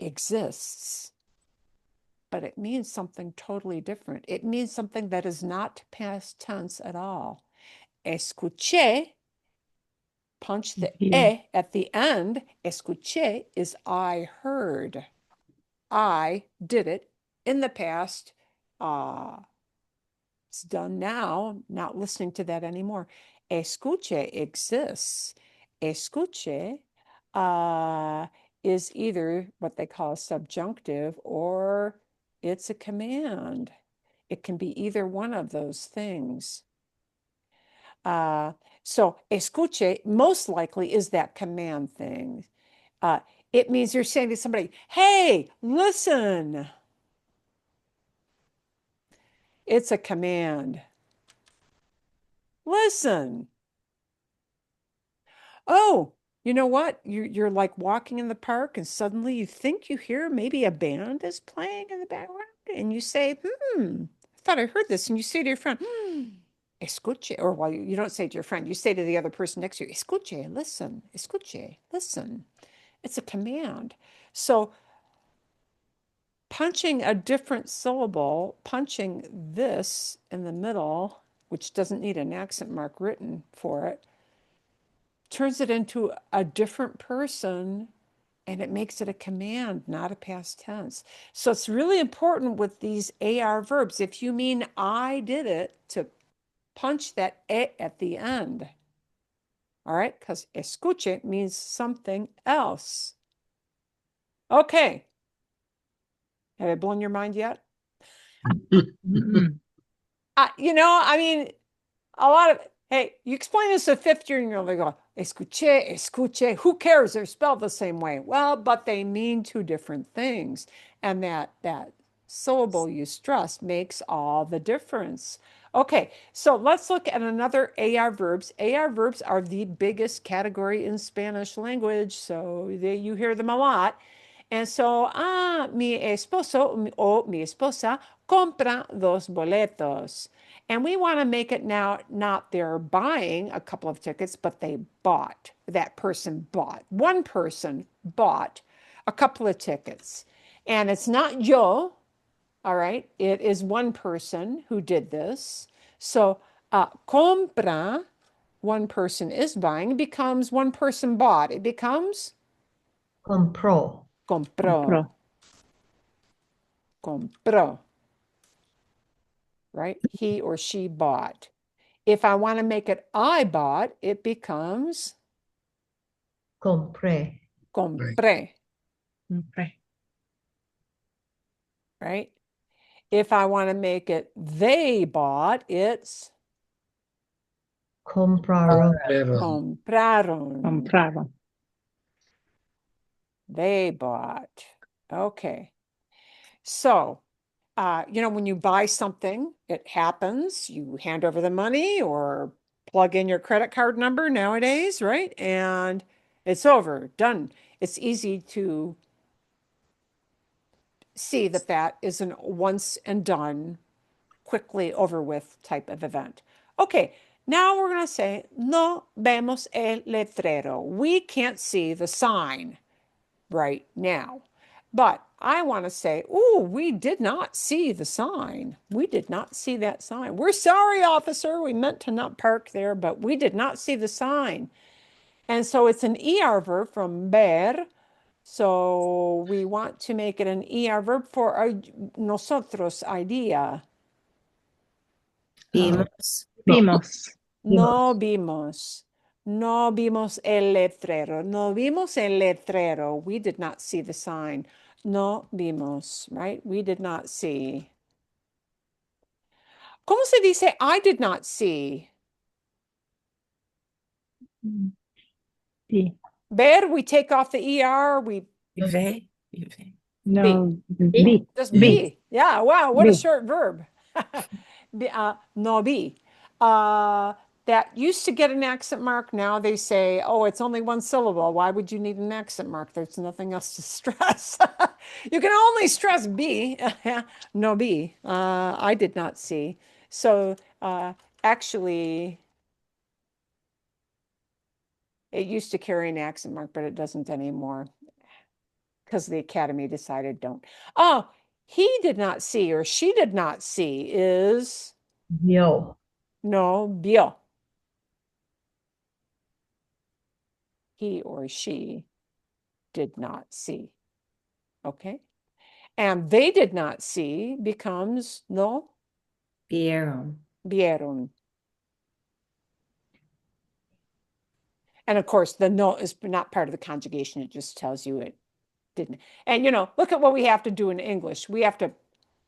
exists, but it means something totally different. It means something that is not past tense at all. Escuché, punch the e at the end. Escuché is I heard. I did it in the past. It's done now, not listening to that anymore. Escuche exists. Escuche is either what they call subjunctive or it's a command. It can be either one of those things. So escuche most likely is that command thing. It means you're saying to somebody, hey, listen. It's a command. Listen. Oh, you know what? You're like walking in the park and suddenly you think you hear maybe a band is playing in the background and you say, I thought I heard this. And you say to your friend, escuche. Or well, you don't say to your friend, you say to the other person next to you, escuche, listen, escuche, listen. It's a command. So punching a different syllable, punching this in the middle, which doesn't need an accent mark written for it, turns it into a different person and it makes it a command, not a past tense. So it's really important with these AR verbs. If you mean I did it, to punch that E at the end. All right, because escuche means something else. Okay. Have I blown your mind yet? Mm-mm. I mean, a lot of, hey, you explain this to a fifth year and they go, escuche, escuche, who cares? They're spelled the same way. Well, but they mean two different things. And that syllable you stress makes all the difference. Okay, so let's look at another AR verbs. AR verbs are the biggest category in Spanish language, so you hear them a lot. And so, mi esposo o mi esposa compra dos boletos. And we want to make it now not they're buying a couple of tickets, but they bought. That person bought. One person bought a couple of tickets. And it's not yo, all right? It is one person who did this. So compra, one person is buying, becomes one person bought. It becomes Compró. compró. Pro. Compró. Right? He or she bought. If I want to make it I bought, it becomes Compré. compré, Okay. right? If I want to make it they bought, it's Compraron. compraron. Compraron. They bought. Okay. So, when you buy something, it happens. You hand over the money or plug in your credit card number nowadays, right? And it's over, done. It's easy to see that that is an once and done, quickly over with type of event. Okay, now we're going to say, no vemos el letrero. We can't see the sign right now. But I want to say, oh, we did not see the sign. We did not see that sign. We're sorry, officer. We meant to not park there, but we did not see the sign. And so it's an ER verb from ver. So we want to make it an ER verb for our nosotros idea. Vimos. Vimos. No vimos. No vimos el letrero. No vimos el letrero. We did not see the sign. No vimos, right? We did not see. ¿Cómo se dice I did not see? Sí. Ver, we take off the ER, we Ve. Ve. No. B. B. just B. be. Yeah, wow, what a Be. short verb. No be. That used to get an accent mark. Now they say, oh, it's only one syllable. Why would you need an accent mark? There's nothing else to stress. You can only stress be. No be. I did not see. So actually, it used to carry an accent mark, but it doesn't anymore because the academy decided don't. Oh, he did not see or she did not see is Vio. no vio. He or she did not see. Okay. And they did not see becomes no Vieron. vieron. And of course, the no is not part of the conjugation. It just tells you it didn't. And look at what we have to do in English. We have to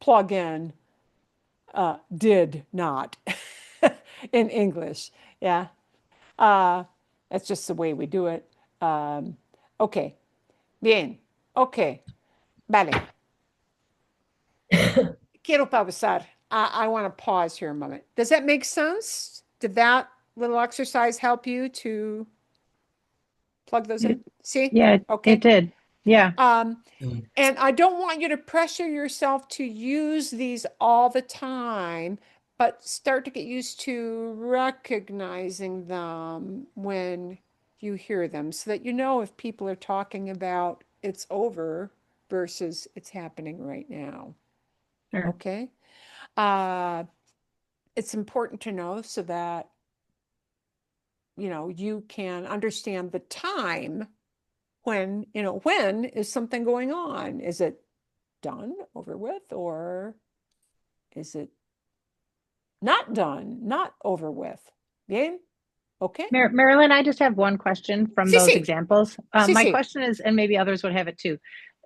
plug in did not in English. Yeah. That's just the way we do it. Ok. Bien. Ok. Vale. Quiero pausar. I want to pause here a moment. Does that make sense? Did that little exercise help you to plug those in? See? Yeah, it Okay. did. Yeah. And I don't want you to pressure yourself to use these all the time, but start to get used to recognizing them when you hear them so that you know if people are talking about it's over versus it's happening right now. Sure. Okay? It's important to know so that you can understand the time when is something going on? Is it done, over with, or is it not done, not over with? Bien? Okay? Marilyn, I just have one question from Sí, those sí, examples. sí, My sí. question is, and maybe others would have it too.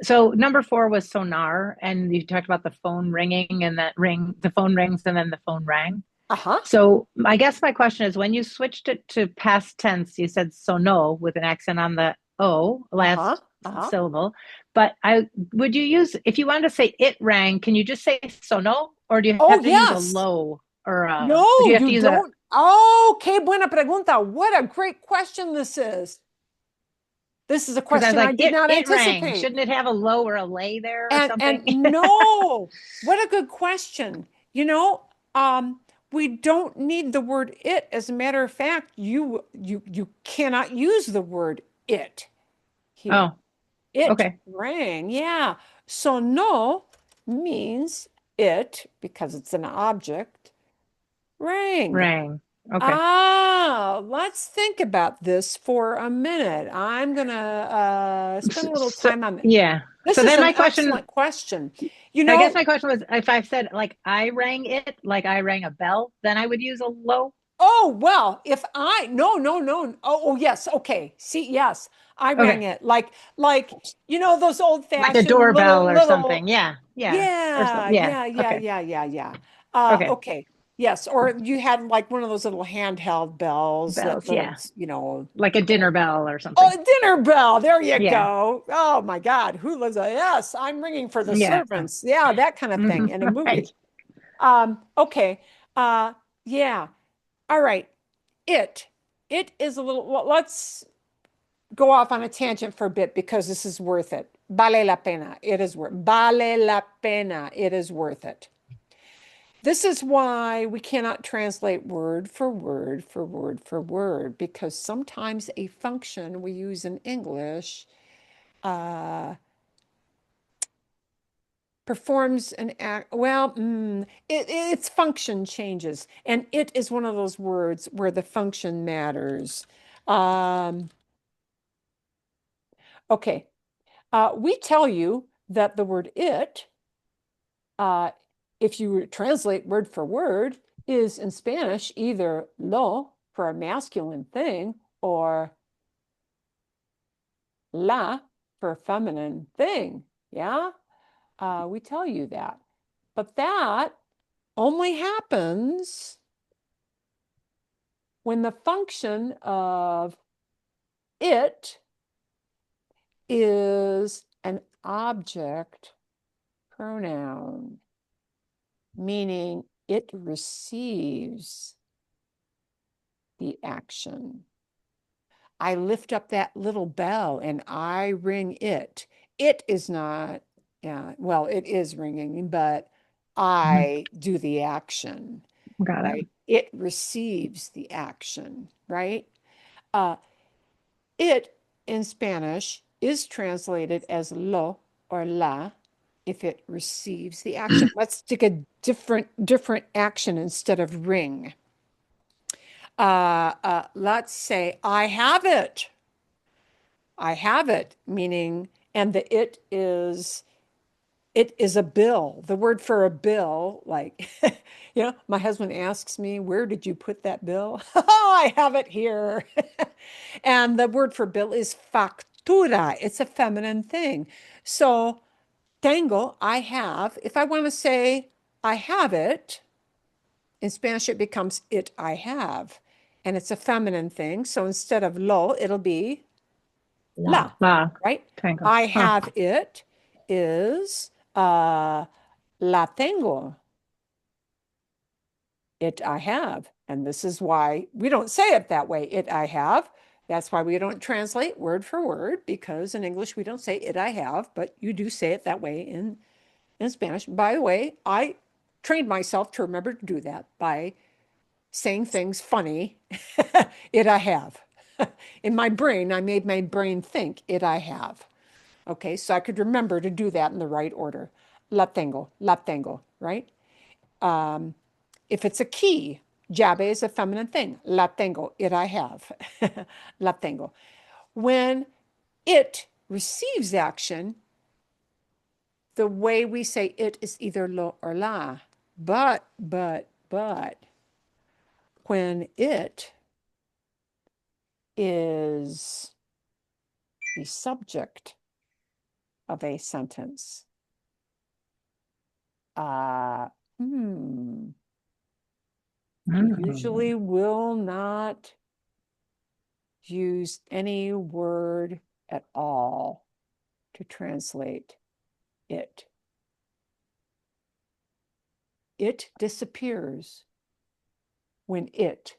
So number 4 was sonar, and you talked about the phone ringing and the phone rings and then the phone rang. Uh-huh. So I guess my question is, when you switched it to past tense, you said sono with an accent on the O, last syllable. But would you use, if you wanted to say it rang, can you just say sono, or do you Oh, have to use a yes. low, or No, do you have to you use don't. Oh, qué buena pregunta. What a great question this is. This is a because I was question I like, did not it rang. anticipate. Shouldn't it have a low or a lay there or And something? no, what a good question. We don't need the word it. As a matter of fact, you cannot use the word it here. Oh, It okay. rang. Yeah. Sonó means it, because it's an object, rang. Rang. Okay. Let's think about this for a minute. I'm gonna spend a little So, time on it. yeah. This So is then an my question, excellent question. You I guess know, my question was, if I said like I rang it, like I rang a bell, then I would use a low. oh, well, if I, no, no, no. Oh, yes. Okay. See, yes, I rang Okay. it those old Like a fashioned doorbell or little, something. Yeah. Yeah. Or so, yeah, yeah. yeah, yeah, Okay. yeah, yeah, yeah. Okay. Okay. Yes. Or you had like one of those little handheld bells that Bells. Yeah. little, Like a dinner bell or oh, something. a dinner bell. There you Yeah. go. Oh my God. Who lives a, yes, I'm ringing for the Yeah. servants. Yeah, that kind of thing in a Right. movie. Okay. Yeah. All right. It. It is a little, well, let's go off on a tangent for a bit because this is worth it. Vale la pena. It is worth. Vale la pena. It is worth it. This is why we cannot translate word for word for word for word, because sometimes a function we use in English performs an act. Well, its function changes, and it is one of those words where the function matters. Okay, we tell you that the word it, if you translate word for word, is in Spanish either lo for a masculine thing or la for a feminine thing. Yeah, we tell you that. But that only happens when the function of it is an object pronoun, meaning it receives the action. I lift up that little bell and I ring it. It is not, yeah, well, it is ringing, but I do the action, Got it. right? It receives the action, right? Uh, it in Spanish is translated as lo or la if it receives the action. Let's take a different action instead of ring. Let's say I have it. I have it, meaning, and the it is a bill. The word for a bill, like, my husband asks me, where did you put that bill? Oh, I have it here. And the word for bill is factura. It's a feminine thing. So, tengo, I have. If I want to say I have it, in Spanish it becomes it I have. and it's a feminine thing. So instead of lo, it'll be la, La. right? Tango. I have it is la tengo. It I have. And this is why we don't say it that way. It I have. That's why we don't translate word for word, because in English we don't say it I have, but you do say it that way in Spanish. By the way, I trained myself to remember to do that by saying things funny. It I have. In my brain, I made my brain think it I have. Okay, so I could remember to do that in the right order. La tengo, right? If it's a key, llave is a feminine thing. La tengo, it I have. La tengo. When it receives action, the way we say it is either lo or la. But, when it is the subject of a sentence, you usually will not use any word at all to translate it. It disappears when it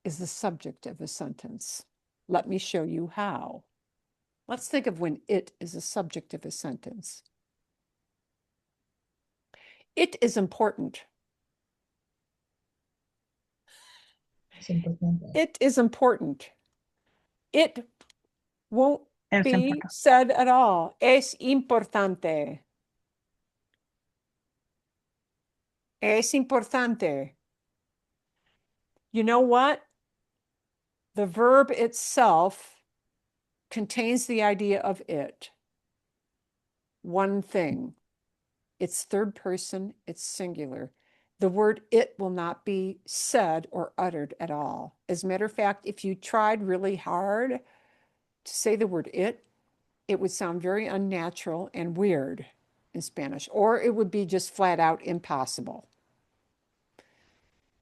is the subject of a sentence. Let me show you how. Let's think of when it is the subject of a sentence. It is important. It is important. It won't be said at all. Es importante. Es importante. You know what? The verb itself contains the idea of it. One thing. It's third person, it's singular. The word it will not be said or uttered at all. As a matter of fact, if you tried really hard to say the word it would sound very unnatural and weird in Spanish, or it would be just flat out impossible.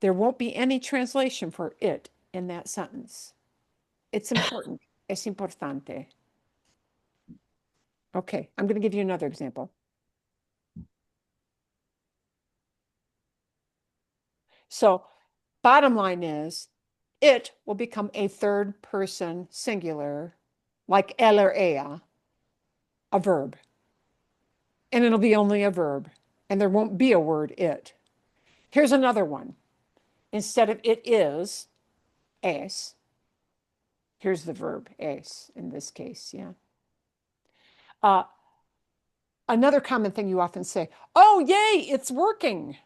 There won't be any translation for it in that sentence. It's important. Es importante. Okay, I'm going to give you another example. So, bottom line is, it will become a third person singular, like él or ella, a verb. And it'll be only a verb, and there won't be a word it. Here's another one. Instead of it is, es. Here's the verb, es, in this case, yeah. Another common thing you often say, oh, yay, it's working.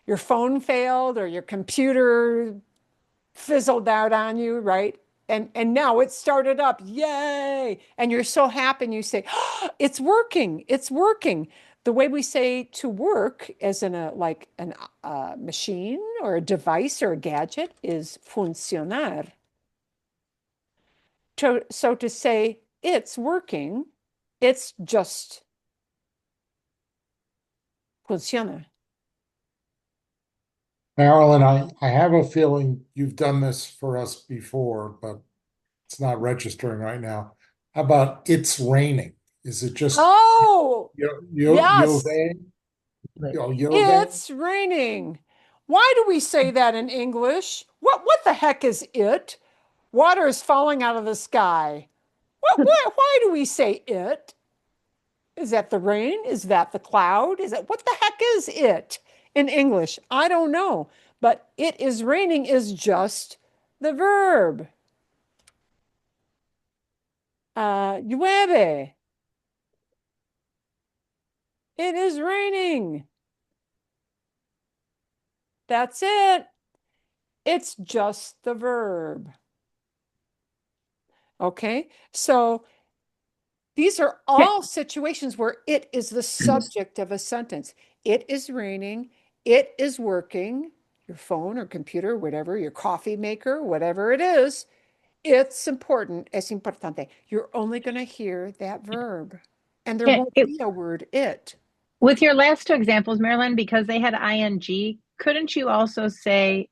Your phone failed or your computer fizzled out on you, right? And now it started up, yay! And you're so happy and you say, oh, it's working, it's working. The way we say to work as in a machine or a device or a gadget is funcionar. So to say it's working, it's just funciona. Marilyn, I have a feeling you've done this for us before, but it's not registering right now. How about it's raining? Is it just Oh, yes. Llueve? It's raining. Why do we say that in English? What the heck is it? Water is falling out of the sky. Why do we say it? Is that the rain? Is that the cloud? What the heck is it in English? I don't know. But it is raining is just the verb. Llueve. It is raining. That's it. It's just the verb. Okay, so these are all situations where it is the subject of a sentence. It is raining. It is working. Your phone or computer, whatever, your coffee maker, whatever it is, it's important. Es importante. You're only going to hear that verb. And there won't be a word it. With your last two examples, Marilyn, because they had ing, couldn't you also say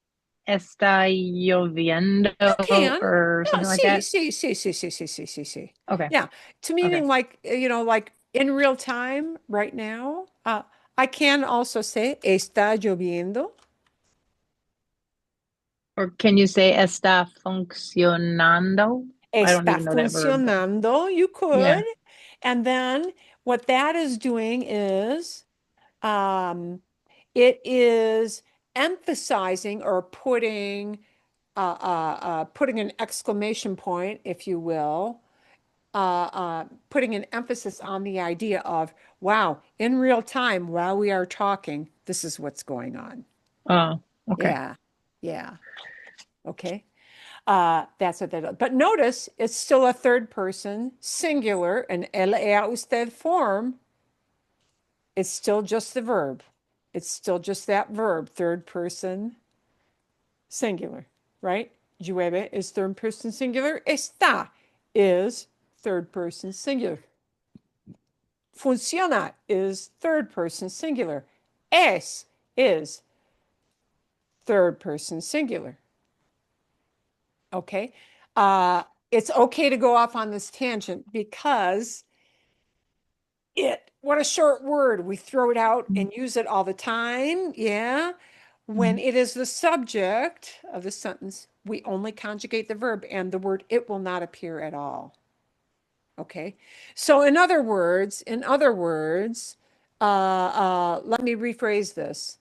está lloviendo Can. or Yeah, something like sí, that? sí, sí, sí, sí, sí, sí, sí, sí. Okay. Yeah, to meaning like, like in real time right now. I can also say está lloviendo. Or can you say está funcionando? I don't Está even know that verb. But funcionando. You could. yeah. And then what that is doing is it is emphasizing or putting an exclamation point, if you will, putting an emphasis on the idea of, wow, in real time, while we are talking, this is what's going on. Oh, okay. Yeah, yeah. Okay. That's what that is. But notice it's still a third person singular, an él, ella, usted form. It's still just the verb. It's still just that verb, third person singular, right? Llueve is third person singular. Está is third person singular. Funciona is third person singular. Es is third person singular. Okay. It's okay to go off on this tangent because what a short word. We throw it out and use it all the time. Yeah. When it is the subject of the sentence, we only conjugate the verb and the word it will not appear at all. Okay. So in other words, let me rephrase this.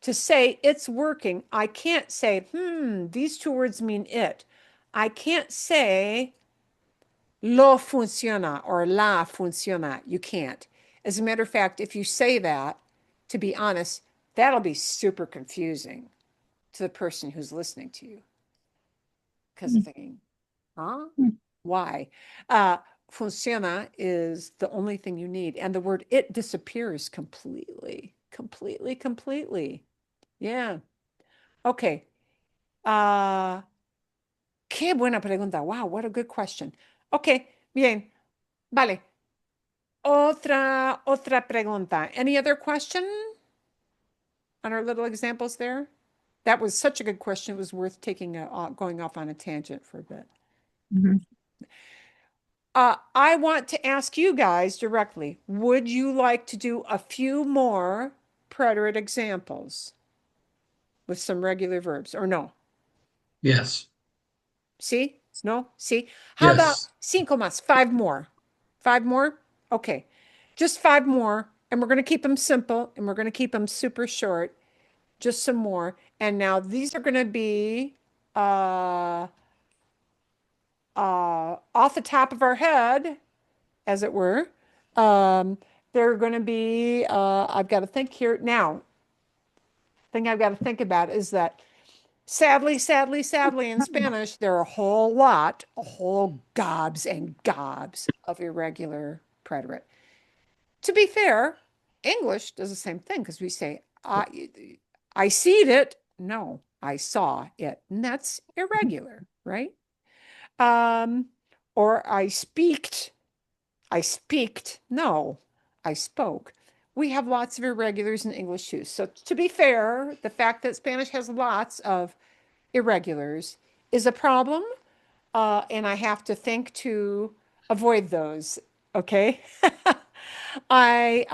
To say it's working, I can't say, these two words mean it. I can't say lo funciona or la funciona. You can't. As a matter of fact, if you say that, to be honest, that'll be super confusing to the person who's listening to you. Because they're thinking, huh? Why? Funciona is the only thing you need. And the word it disappears completely, completely, completely. Yeah. Okay. Qué buena pregunta. Wow, what a good question. Okay, bien. Vale. Otra pregunta. Any other question on our little examples there? That was such a good question. It was worth going off on a tangent for a bit. Mhm. I want to ask you guys directly, would you like to do a few more preterite examples with some regular verbs or no? Yes. See? No? See? How about Yes. cinco más? 5 more. 5 more? Okay. Just 5 more. And we're going to keep them simple and we're going to keep them super short. Just some more. And now these are going to be off the top of our head, as it were. They're going to be, I've got to think here. Now, thing I've got to think about is that sadly, in Spanish, there are a whole gobs and gobs of irregular preterite. To be fair, English does the same thing because we say, I seed it. No, I saw it. And that's irregular, right? Or I speaked. No, I spoke. We have lots of irregulars in English too. So to be fair, the fact that Spanish has lots of irregulars is a problem, and I have to think to avoid those. Okay, I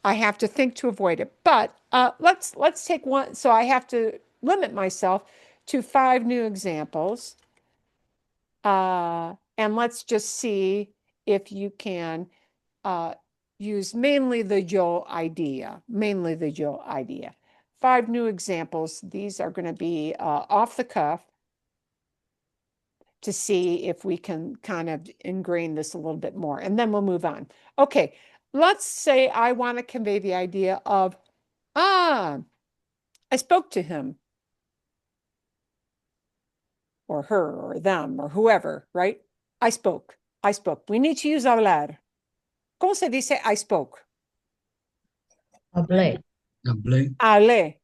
have to think to avoid it. But let's take one. So I have to limit myself to 5 new examples, and let's just see if you can use mainly the yo idea. 5 new examples. These are going to be off the cuff to see if we can kind of ingrain this a little bit more, and then we'll move on. Okay, let's say I want to convey the idea of, I spoke to him, or her, or them, or whoever, right? I spoke. We need to use hablar. ¿Cómo se dice I spoke? Hablé. Hablé. Hablé.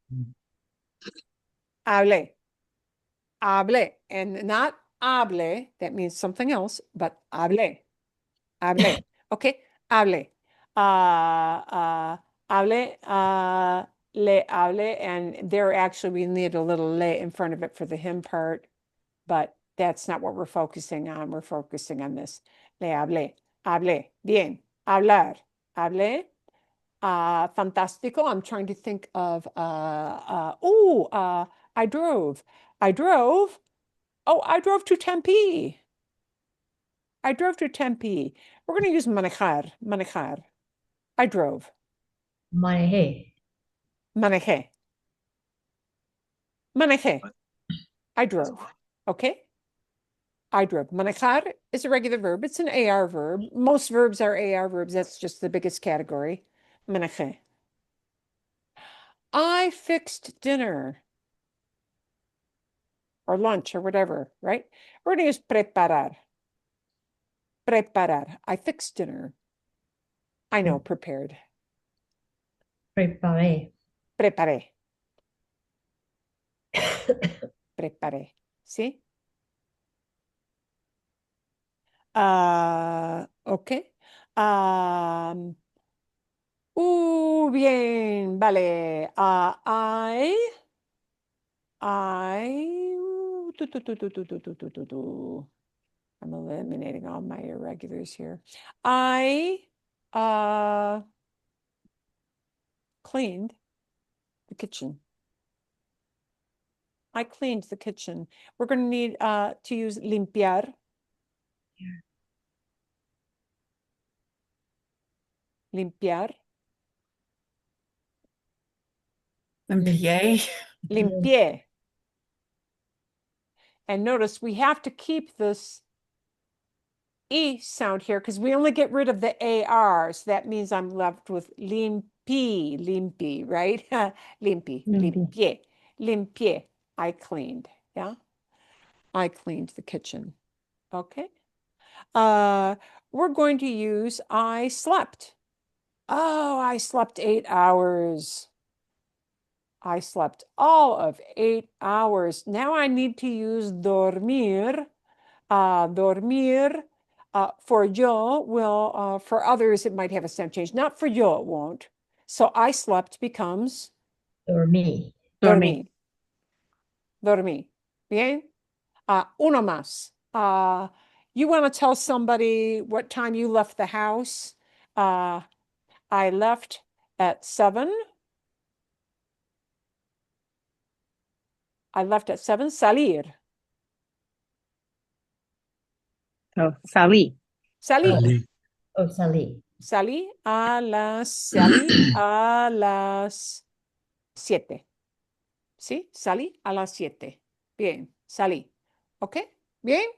Hablé. And not hable, that means something else, but hablé. Okay, hablé. Hablé le hable, and there actually we need a little le in front of it for the him part, but that's not what we're focusing on. We're focusing on this. Le hablé, hablé, bien, hablar, hablé. Fantástico. I'm trying to think of I drove. I drove. Oh, I drove to Tempe. I drove to Tempe. We're going to use manejar, manejar. I drove. Manejé. Manejé. Manejé. I drove. Okay? I drove. Manejar is a regular verb. It's an AR verb. Most verbs are AR verbs. That's just the biggest category. Manejé. I fixed dinner or lunch or whatever, right? We're going to use preparar. Preparar. I fixed dinner. I know, prepared. Preparé. Preparé. Preparé. ¿Sí? Ok. Bien, vale. I'm eliminating all my irregulars here. I cleaned the kitchen. I cleaned the kitchen. We're going to need to use limpiar. Limpiar. Limpié. Limpié. And notice we have to keep this E sound here because we only get rid of the AR. So that means I'm left with limpi, limpi, right? Limpi, limpié, limpié. I cleaned. Yeah. I cleaned the kitchen. Okay. We're going to use I slept. Oh, I slept 8 hours. I slept all of 8 hours. Now I need to use dormir. Dormir for yo will, for others, it might have a sound change. Not for yo, it won't. So I slept becomes Dormí. dormí. Dormí. Bien? Uno más. You want to tell somebody what time you left the house? I left at 7. I left at 7. Salir. So salí. Salí. Ali. Oh, salí. Salí a las 7. ¿Sí? Salí a las 7. Bien, salí. ¿Ok? Bien.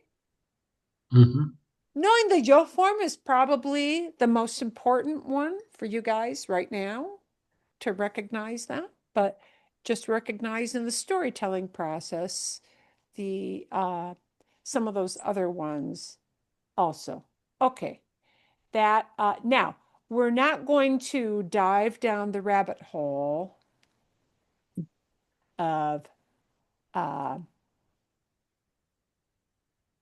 Mhm. Knowing the yo form is probably the most important one for you guys right now to recognize that, but just recognize in the storytelling process the some of those other ones also. Okay. That now we're not going to dive down the rabbit hole of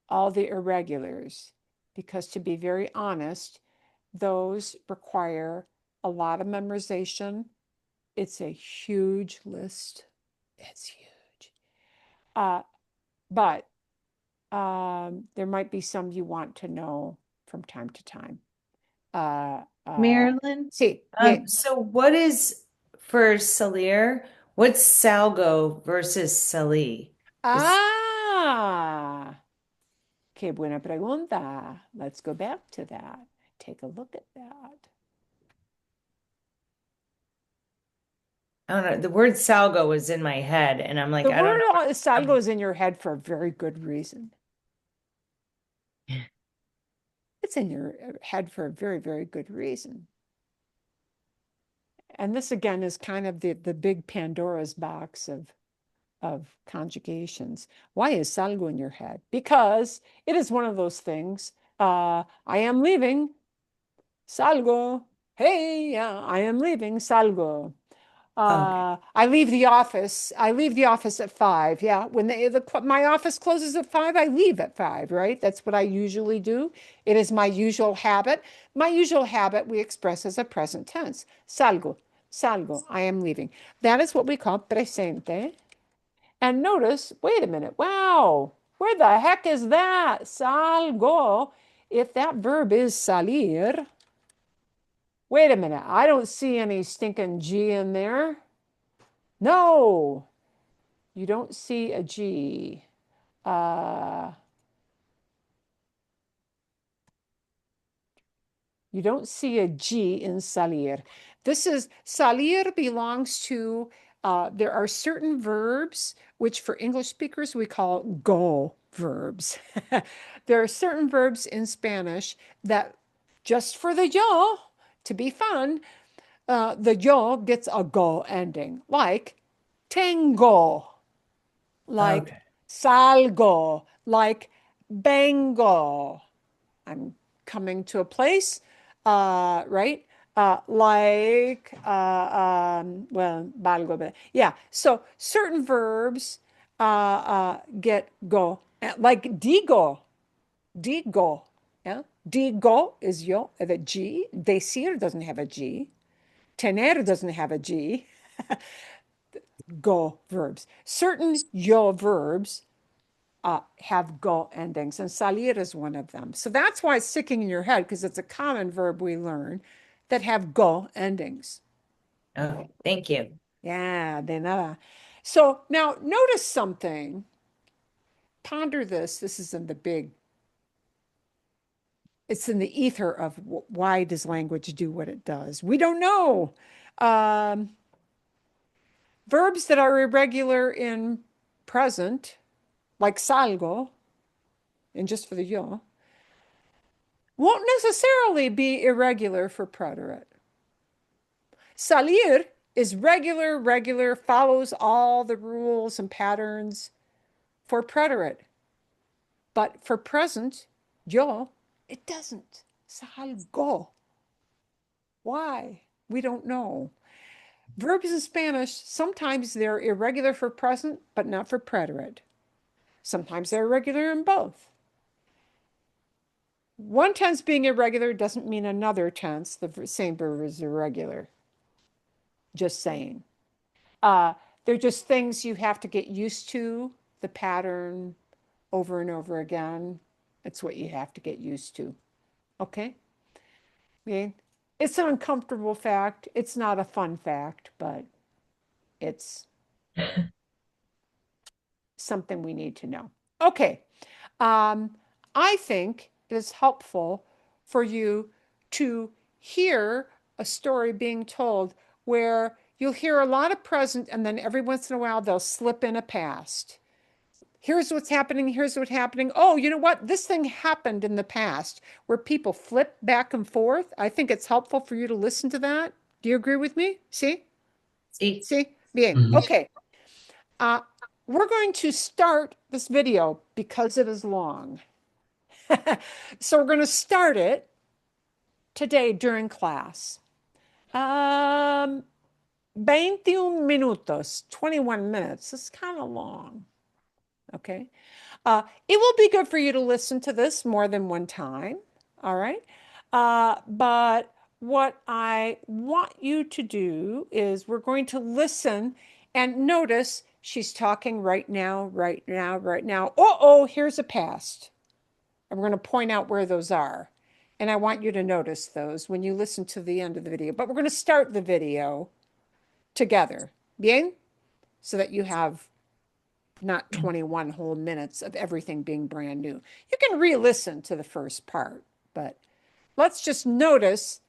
all the irregulars because, to be very honest, those require a lot of memorization. It's a huge list. It's huge. But there might be some you want to know from time to time. Marilyn? Sí, bien. So what is for Salir? What's Salgo versus Salí? Qué buena pregunta. Let's go back to that. Take a look at that. I don't know. The word Salgo was in my head, and I'm like, The I don't know. word salgo is in your head for a very good reason. It's in your head for a very, very good reason. And this again is kind of the big Pandora's box of conjugations. Why is salgo in your head? Because it is one of those things. I am leaving. Salgo. Hey, I am leaving. Salgo. I leave the office. I leave the office at 5. Yeah, when my office closes at 5, I leave at 5. Right? That's what I usually do. It is my usual habit. My usual habit we express as a present tense. Salgo. Salgo. I am leaving. That is what we call presente. And notice, wait a minute. Wow. Where the heck is that? Salgo. If that verb is salir, wait a minute. I don't see any stinking G in there. No, you don't see a G. You don't see a G in salir. This is, salir belongs to, there are certain verbs, which for English speakers we call go verbs. There are certain verbs in Spanish that just for the yo, to be fun, the yo gets a go ending, like tengo, like Okay. salgo, like vengo. I'm coming to a place, right? Well, valgo, but yeah. So certain verbs get go, like digo, digo, yeah. Digo is yo, the G. Decir doesn't have a G. Tener doesn't have a G. Go verbs. Certain yo verbs have go endings, and salir is one of them. So that's why it's sticking in your head, because it's a common verb we learn that have go endings. Okay, thank you. Yeah, de nada. So now notice something. Ponder this. This is in the big, it's in the ether of why does language do what it does? We don't know. Verbs that are irregular in present, like salgo, and just for the yo, won't necessarily be irregular for preterite. Salir is regular, follows all the rules and patterns for preterite. But for present, yo, it doesn't. Salgo. Why? We don't know. Verbs in Spanish, sometimes they're irregular for present, but not for preterite. Sometimes they're irregular in both. One tense being irregular doesn't mean another tense, the same verb is irregular. Just saying. They're just things you have to get used to, the pattern over and over again. It's what you have to get used to. Okay? Okay? It's an uncomfortable fact. It's not a fun fact, but it's something we need to know. Okay. I think it is helpful for you to hear a story being told where you'll hear a lot of present and then every once in a while they'll slip in a past. Here's what's happening. Here's what's happening. Oh, you know what? This thing happened in the past where people flip back and forth. I think it's helpful for you to listen to that. Do you agree with me? See? See, See? Bien. Mhm. Okay. We're going to start this video because it is long. So we're going to start it today during class. 21 minutos, 21 minutes. It's kind of long. Okay. It will be good for you to listen to this more than one time. All right. But what I want you to do is we're going to listen and notice she's talking right now, right now, right now. Oh, here's a past. And we're going to point out where those are. And I want you to notice those when you listen to the end of the video. But we're going to start the video together. Bien? So that you have not 21 whole minutes of everything being brand new. You can re-listen to the first part, but let's just notice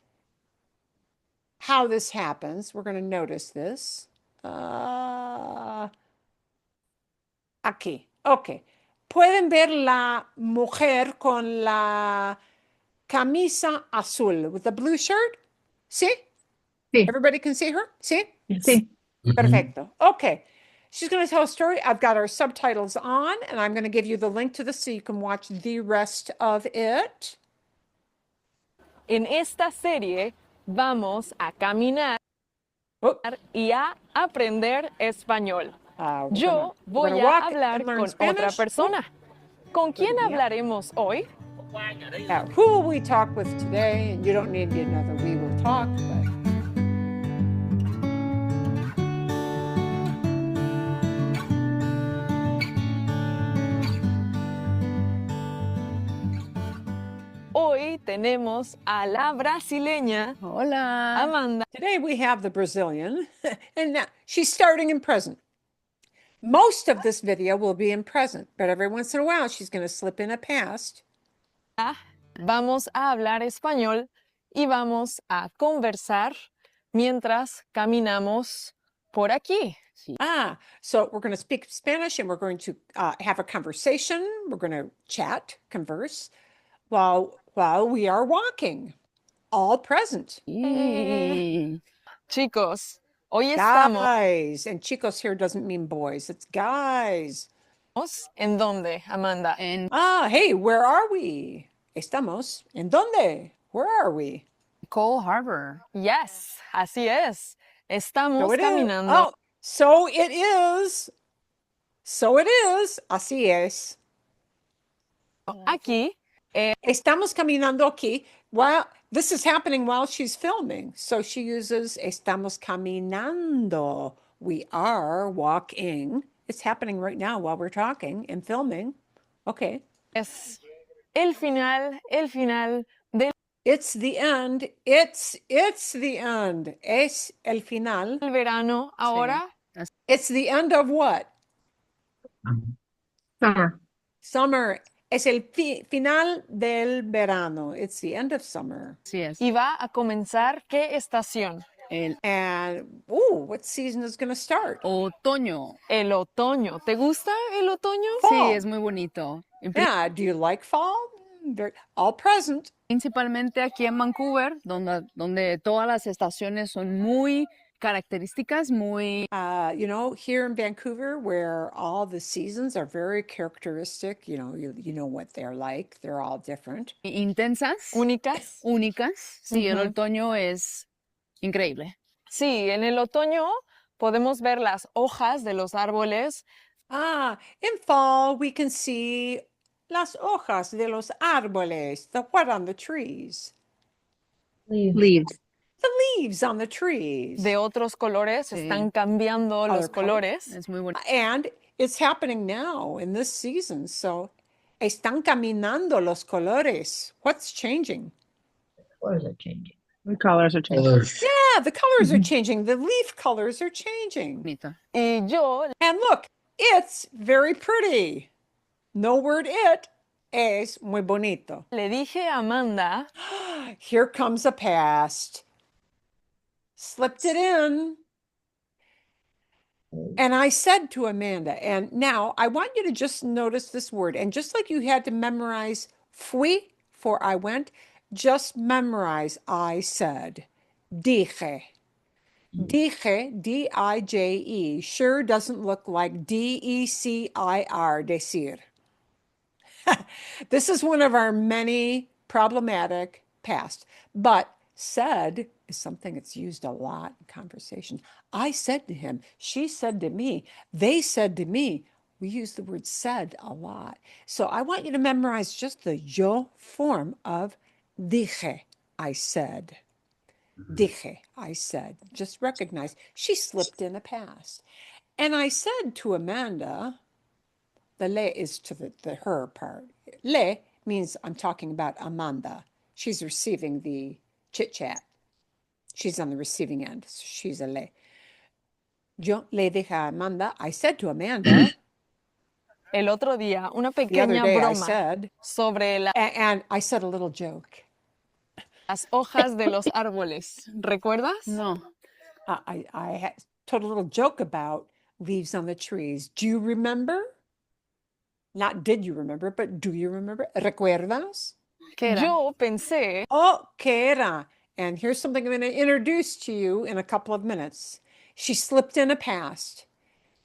how this happens. We're going to notice this. Aquí. Okay. Pueden ver la mujer con la camisa azul with the blue shirt? See? Sí. Everybody can see her? See? Sí. Mhm. Perfecto. Okay. She's going to tell a story. I've got our subtitles on, and I'm going to give you the link to this so you can watch the rest of it. En esta serie vamos a caminar Oh, y a aprender español. we're Yo we're voy gonna a walk hablar and learn con otra Spanish. persona. ¿Con quién Yeah. hablaremos hoy? Yeah, who will we talk with today? And you don't need to know that we will talk, but tenemos a la brasileña Hola. Amanda. Today we have the Brazilian, and now she's starting in present. Most of this video will be in present, but every once in a while she's going to slip in a past. Vamos a hablar español y vamos a conversar mientras caminamos por aquí. So we're going to speak Spanish and we're going to have a conversation. We're going to chat, converse while we are walking. All present. Chicos, hoy estamos Guys, and chicos here doesn't mean boys, it's guys. ¿en dónde, Amanda? En Hey, where are we? Estamos. ¿En dónde? Where are we? Cole Harbor. Yes, así es. Estamos So it is. caminando So it is. So it is. Así es. aquí. Estamos caminando aquí. Well, this is happening while she's filming. So she uses estamos caminando. We are walking. It's happening right now while we're talking and filming. Okay. Es el final del It's the end. It's the end. Es el final. verano. Ahora It's the end of what? Summer. Summer. Es el final del verano. It's the end of summer. Así es. y va a comenzar ¿qué estación? And, what season is going to start? Otoño. El otoño. ¿Te gusta el otoño? Sí, es muy bonito. Yeah, do you like fall? All present. Principalmente aquí en Vancouver, donde todas las estaciones son muy características, muy Here in Vancouver, where all the seasons are very characteristic, you know what they're like. They're all different. intensas, Únicas. únicas. Sí, el Ujú. otoño es increíble. Sí, en el otoño podemos ver las hojas de los árboles. In fall, we can see las hojas de los árboles, the what on the trees? Leaves. The leaves on the trees. De otros colores, Sí. están cambiando los Other colors. colores. Es muy bonito. And it's happening now in this season. So, están caminando los colores. What's changing? Colors are changing. The colors are changing. Yeah, the colors are changing. The leaf colors are changing. Bonito. Y yo And look, it's very pretty. No word it. Es muy bonito. le dije a Amanda, Here comes a past. Slipped it in. And I said to Amanda, and now I want you to just notice this word. And just like you had to memorize fui for I went, just memorize I said. Dije. Dije, D-I-J-E, sure doesn't look like D-E-C-I-R, decir. This is one of our many problematic past. But said is something that's used a lot in conversation. I said to him, she said to me, they said to me. We use the word said a lot. So I want you to memorize just the yo form of dije, I said. Dije, I said. Just recognize she slipped in a past. And I said to Amanda, the le is to the her part. Le means I'm talking about Amanda. She's receiving the chit chat. She's on the receiving end. So she's a le. Yo le dije a Amanda, I said to Amanda, el otro día una the other pequeña day I broma said, sobre and I said a little joke. las hojas de los árboles. ¿Recuerdas? No. I told a little joke about leaves on the trees. Do you remember? Not did you remember, but do you remember? ¿Recuerdas? ¿Qué era? Yo pensé Oh, ¿qué era? And here's something I'm going to introduce to you in a couple of minutes. She slipped in a past.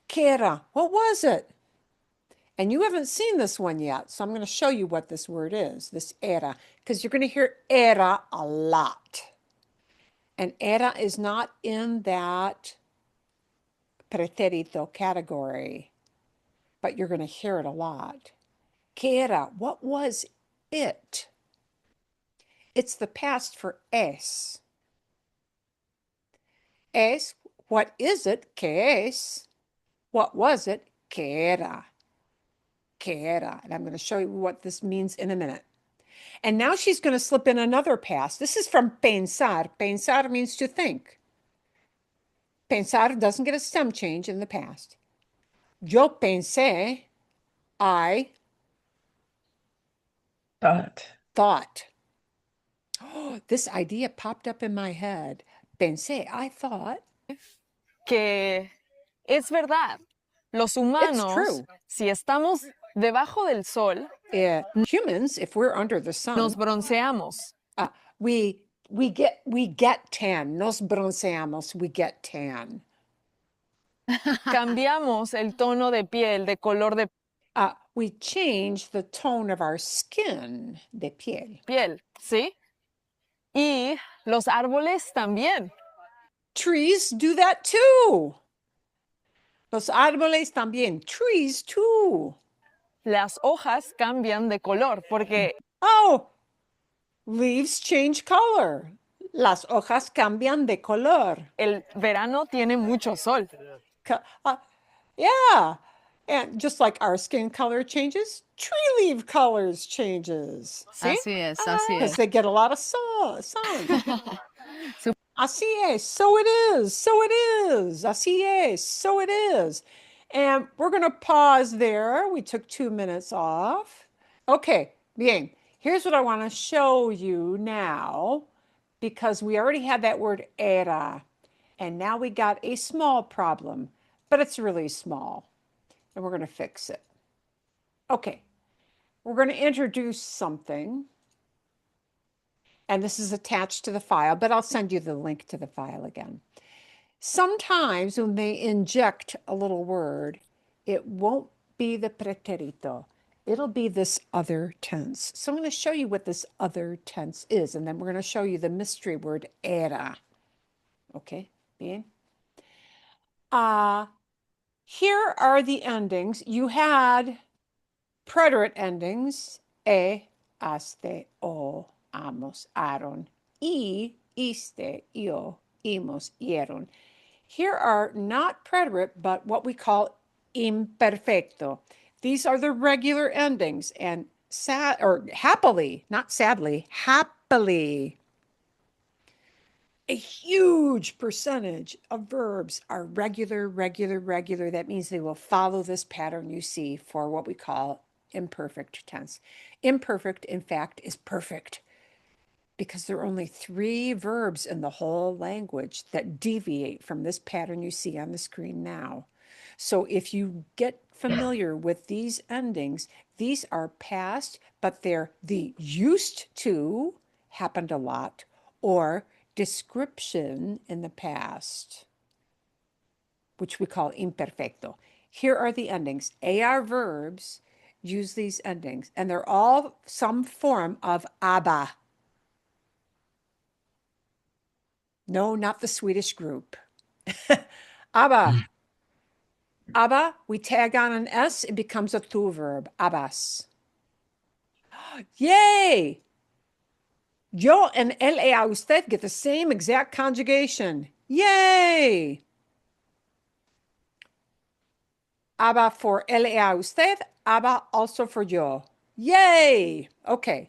¿Qué era? What was it? And you haven't seen this one yet, so I'm going to show you what this word is, this era, because you're going to hear era a lot. And era is not in that pretérito category, but you're going to hear it a lot. ¿Qué era? What was it? It's the past for es. Es, what is it? ¿Qué es? What was it? ¿Qué era? ¿Qué era? And I'm going to show you what this means in a minute. And now she's going to slip in another past. This is from pensar. Pensar means to think. Pensar doesn't get a stem change in the past. Yo pensé, I thought. Oh, this idea popped up in my head. Pensé, I thought. que es verdad. Los It's humanos, true. si estamos debajo del sol, Humans, if we're under the sun, nos bronceamos. we get tan. Nos bronceamos, we get tan. Cambiamos el tono de piel, de color de We change the tone of our skin, de piel. piel, ¿sí? Y los árboles también. Trees do that too. Los árboles también. Trees too. Las hojas cambian de color porque Oh, leaves change color. Las hojas cambian de color. el verano tiene mucho sol. Yeah. And just like our skin color changes, tree leaf colors changes. ¿Sí? Así es, así Because es. they get a lot of sun. Así es. So it is. So it is. Así es. So it is. And we're going to pause there. We took 2 minutes off. Okay, bien. Here's what I want to show you now, because we already had that word era. And now we got a small problem, but it's really small. And we're going to fix it. Okay, we're going to introduce something. And this is attached to the file, but I'll send you the link to the file again. Sometimes when they inject a little word, it won't be the pretérito. It'll be this other tense. So I'm going to show you what this other tense is, and then we're going to show you the mystery word era. Okay, bien. Here are the endings. You had preterite endings, haste, o, amos, aron, y, iste, yo, imos, hieron. Here are not preterite, but what we call imperfecto. These are the regular endings, and happily, not sadly, happily, a huge percentage of verbs are regular, regular, regular. That means they will follow this pattern you see for what we call imperfect tense. Imperfect, in fact, is perfect, because there are only 3 verbs in the whole language that deviate from this pattern you see on the screen now. So if you get familiar with these endings, these are past, but they're the used to, happened a lot, or description in the past, which we call imperfecto. Here are the endings. AR verbs use these endings, and they're all some form of aber. No, not the Swedish group. Aber. Aber, we tag on an S, it becomes a tu verb, abas. Yay! Yo and él y a usted get the same exact conjugation. Yay! Aber for él y a usted, aber also for yo. Yay! Okay.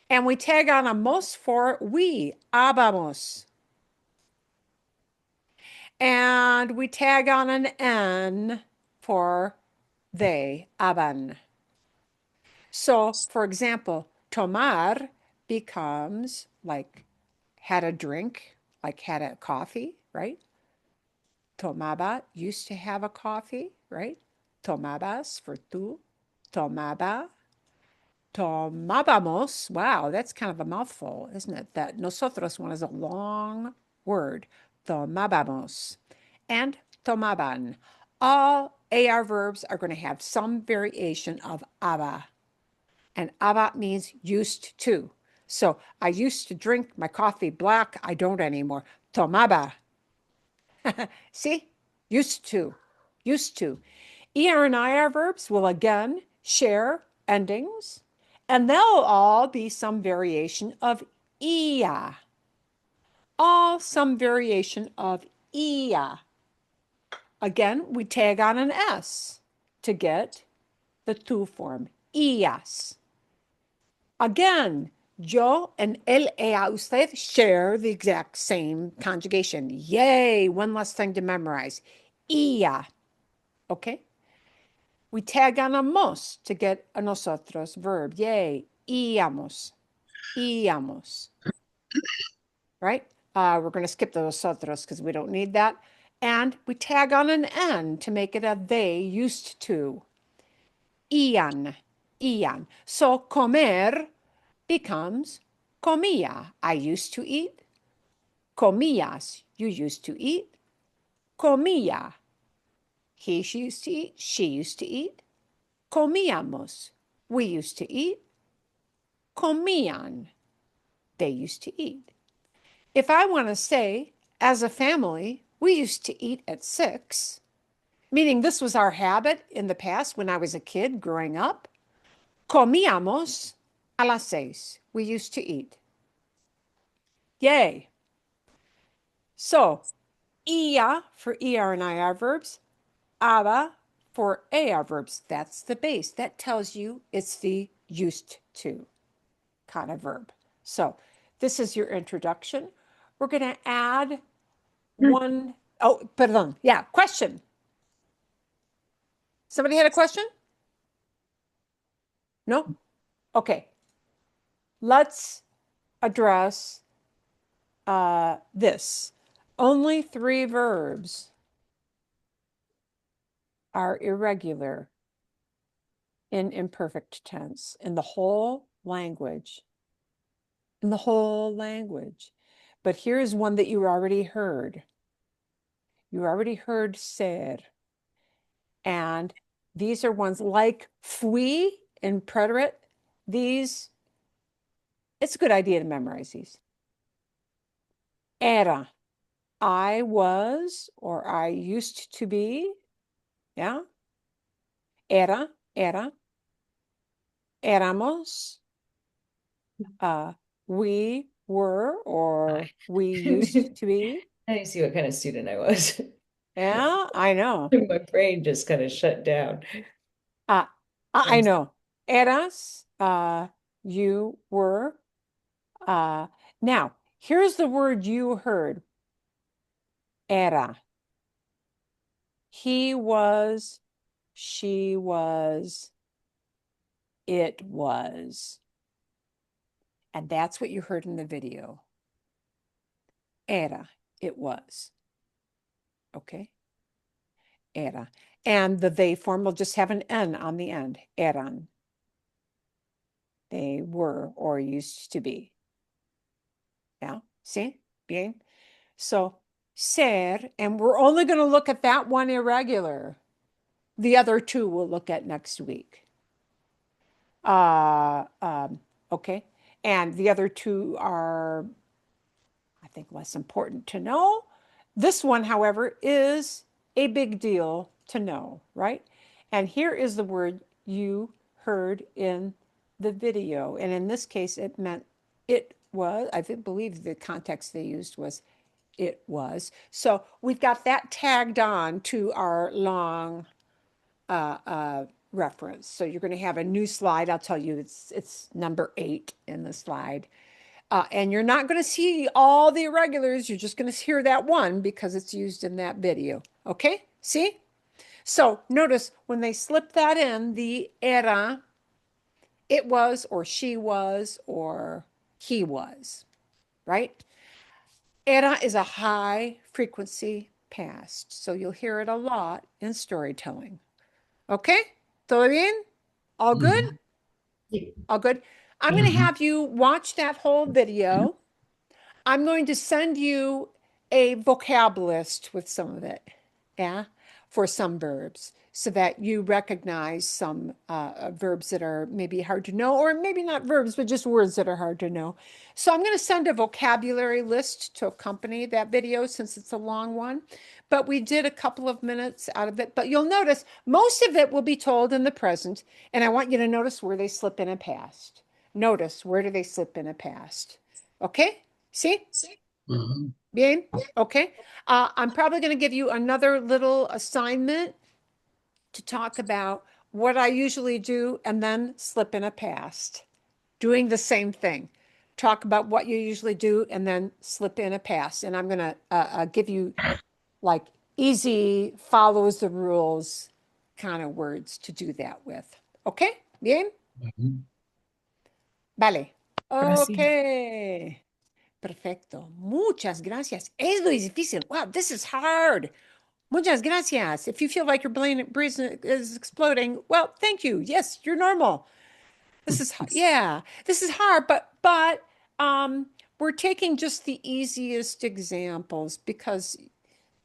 And we tag on a mos for we, habamos. And we tag on an N for they, haban. So, for example, tomar becomes like had a drink, like had a coffee, right? Tomaba, used to have a coffee, right? Tomabas for tú. Tomaba. Tomábamos. Wow, that's kind of a mouthful, isn't it? That nosotros one is a long word. Tomábamos. And tomaban. All AR verbs are going to have some variation of aba. And aba means used to. So I used to drink my coffee black. I don't anymore. Tomaba. See? Used to. Used to. ER and IR verbs will again share endings, and they'll all be some variation of ia. All some variation of ia. Again, we tag on an S to get the tu form, ias. Again, yo and él, ella, usted share the exact same conjugation. Yay, one less thing to memorize. Ia, okay? We tag on a mos to get a nosotros verb. Yay, íamos, íamos, right? We're going to skip the nosotros because we don't need that. And we tag on an N to make it a they used to. Ian, Ian. So comer becomes comía. I used to eat. Comías, you used to eat. Comía, he, she used to eat. She used to eat. Comíamos, we used to eat. Comían, they used to eat. If I want to say, as a family, we used to eat at 6, meaning this was our habit in the past when I was a kid growing up. Comíamos a las 6. We used to eat. Yay. So, ia for ER and IR verbs, aba for AR verbs. That's the base. That tells you it's the used to kind of verb. So, this is your introduction. We're going to add one. Oh, perdón. Yeah, question. Somebody had a question? No? Okay. Let's address this. Only 3 verbs are irregular in imperfect tense in the whole language. In the whole language. But here's one that you already heard. You already heard ser. And these are ones like fui in preterite. These, it's a good idea to memorize these. Era, I was or I used to be. Yeah. Era, era. Éramos. We were or we used to be. I see what kind of student I was. Yeah, I know. My brain just kind of shut down. I know. Eras, you were. Now, here's the word you heard. Era. He was, she was, it was. And that's what you heard in the video. Era, it was. Okay? Era. And the they form will just have an N on the end. Eran. They were or used to be. Yeah, see? Bien. So, ser, and we're only going to look at that one irregular. The other 2 we'll look at next week. Okay. And the other 2 are, I think, less important to know. This one, however, is a big deal to know, right? And here is the word you heard in the video. And in this case, it meant it was, I believe the context they used was it was. So we've got that tagged on to our long reference. So you're going to have a new slide. I'll tell you, it's number 8 in the slide. And you're not going to see all the irregulars. You're just going to hear that one because it's used in that video. Okay? See? So notice when they slip that in, the era, it was or she was or he was, right? Era is a high frequency past. So you'll hear it a lot in storytelling. Okay? Todo bien? All good? All good. I'm going to have you watch that whole video. I'm going to send you a vocab list with some of it, yeah, for some verbs so that you recognize some verbs that are maybe hard to know, or maybe not verbs, but just words that are hard to know. So I'm going to send a vocabulary list to accompany that video since it's a long one. But we did a couple of minutes out of it. But you'll notice most of it will be told in the present. And I want you to notice where they slip in a past. Notice where do they slip in a past. Okay? See? Bien? Okay. I'm probably going to give you another little assignment to talk about what I usually do and then slip in a past. doing the same thing. Talk about what you usually do and then slip in a past. And I'm going to give you like easy, follows the rules kind of words to do that with. Okay? Bien? Ujú. Vale. Gracias. Okay. Perfecto. Muchas gracias. Es muy difícil. Wow, this is hard. Muchas gracias. If you feel like your brain is exploding, well, thank you. Yes, you're normal. This is yeah, this is hard, but we're taking just the easiest examples because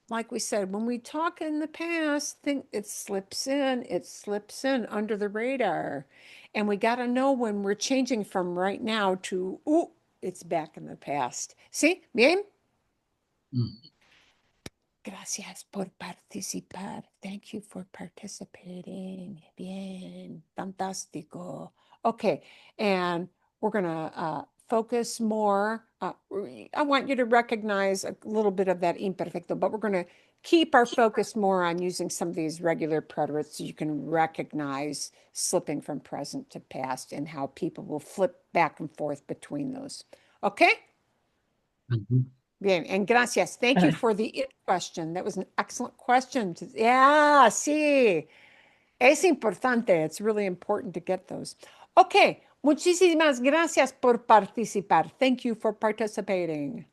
like we said, when we talk in the past, think it slips in under the radar. And we got to know when we're changing from right now to, ooh, it's back in the past. ¿Sí? Bien? Mm. Gracias por participar. Thank you for participating. Bien, fantástico. Okay, and we're gonna focus more. I want you to recognize a little bit of that imperfecto, but we're gonna keep our focus more on using some of these regular preterites so you can recognize slipping from present to past and how people will flip back and forth between those. Okay? Ujú. Bien, and gracias. Thank you for the it question. That was an excellent question. Yeah, sí. Es importante. It's really important to get those. Okay. Muchísimas gracias por participar. Thank you for participating.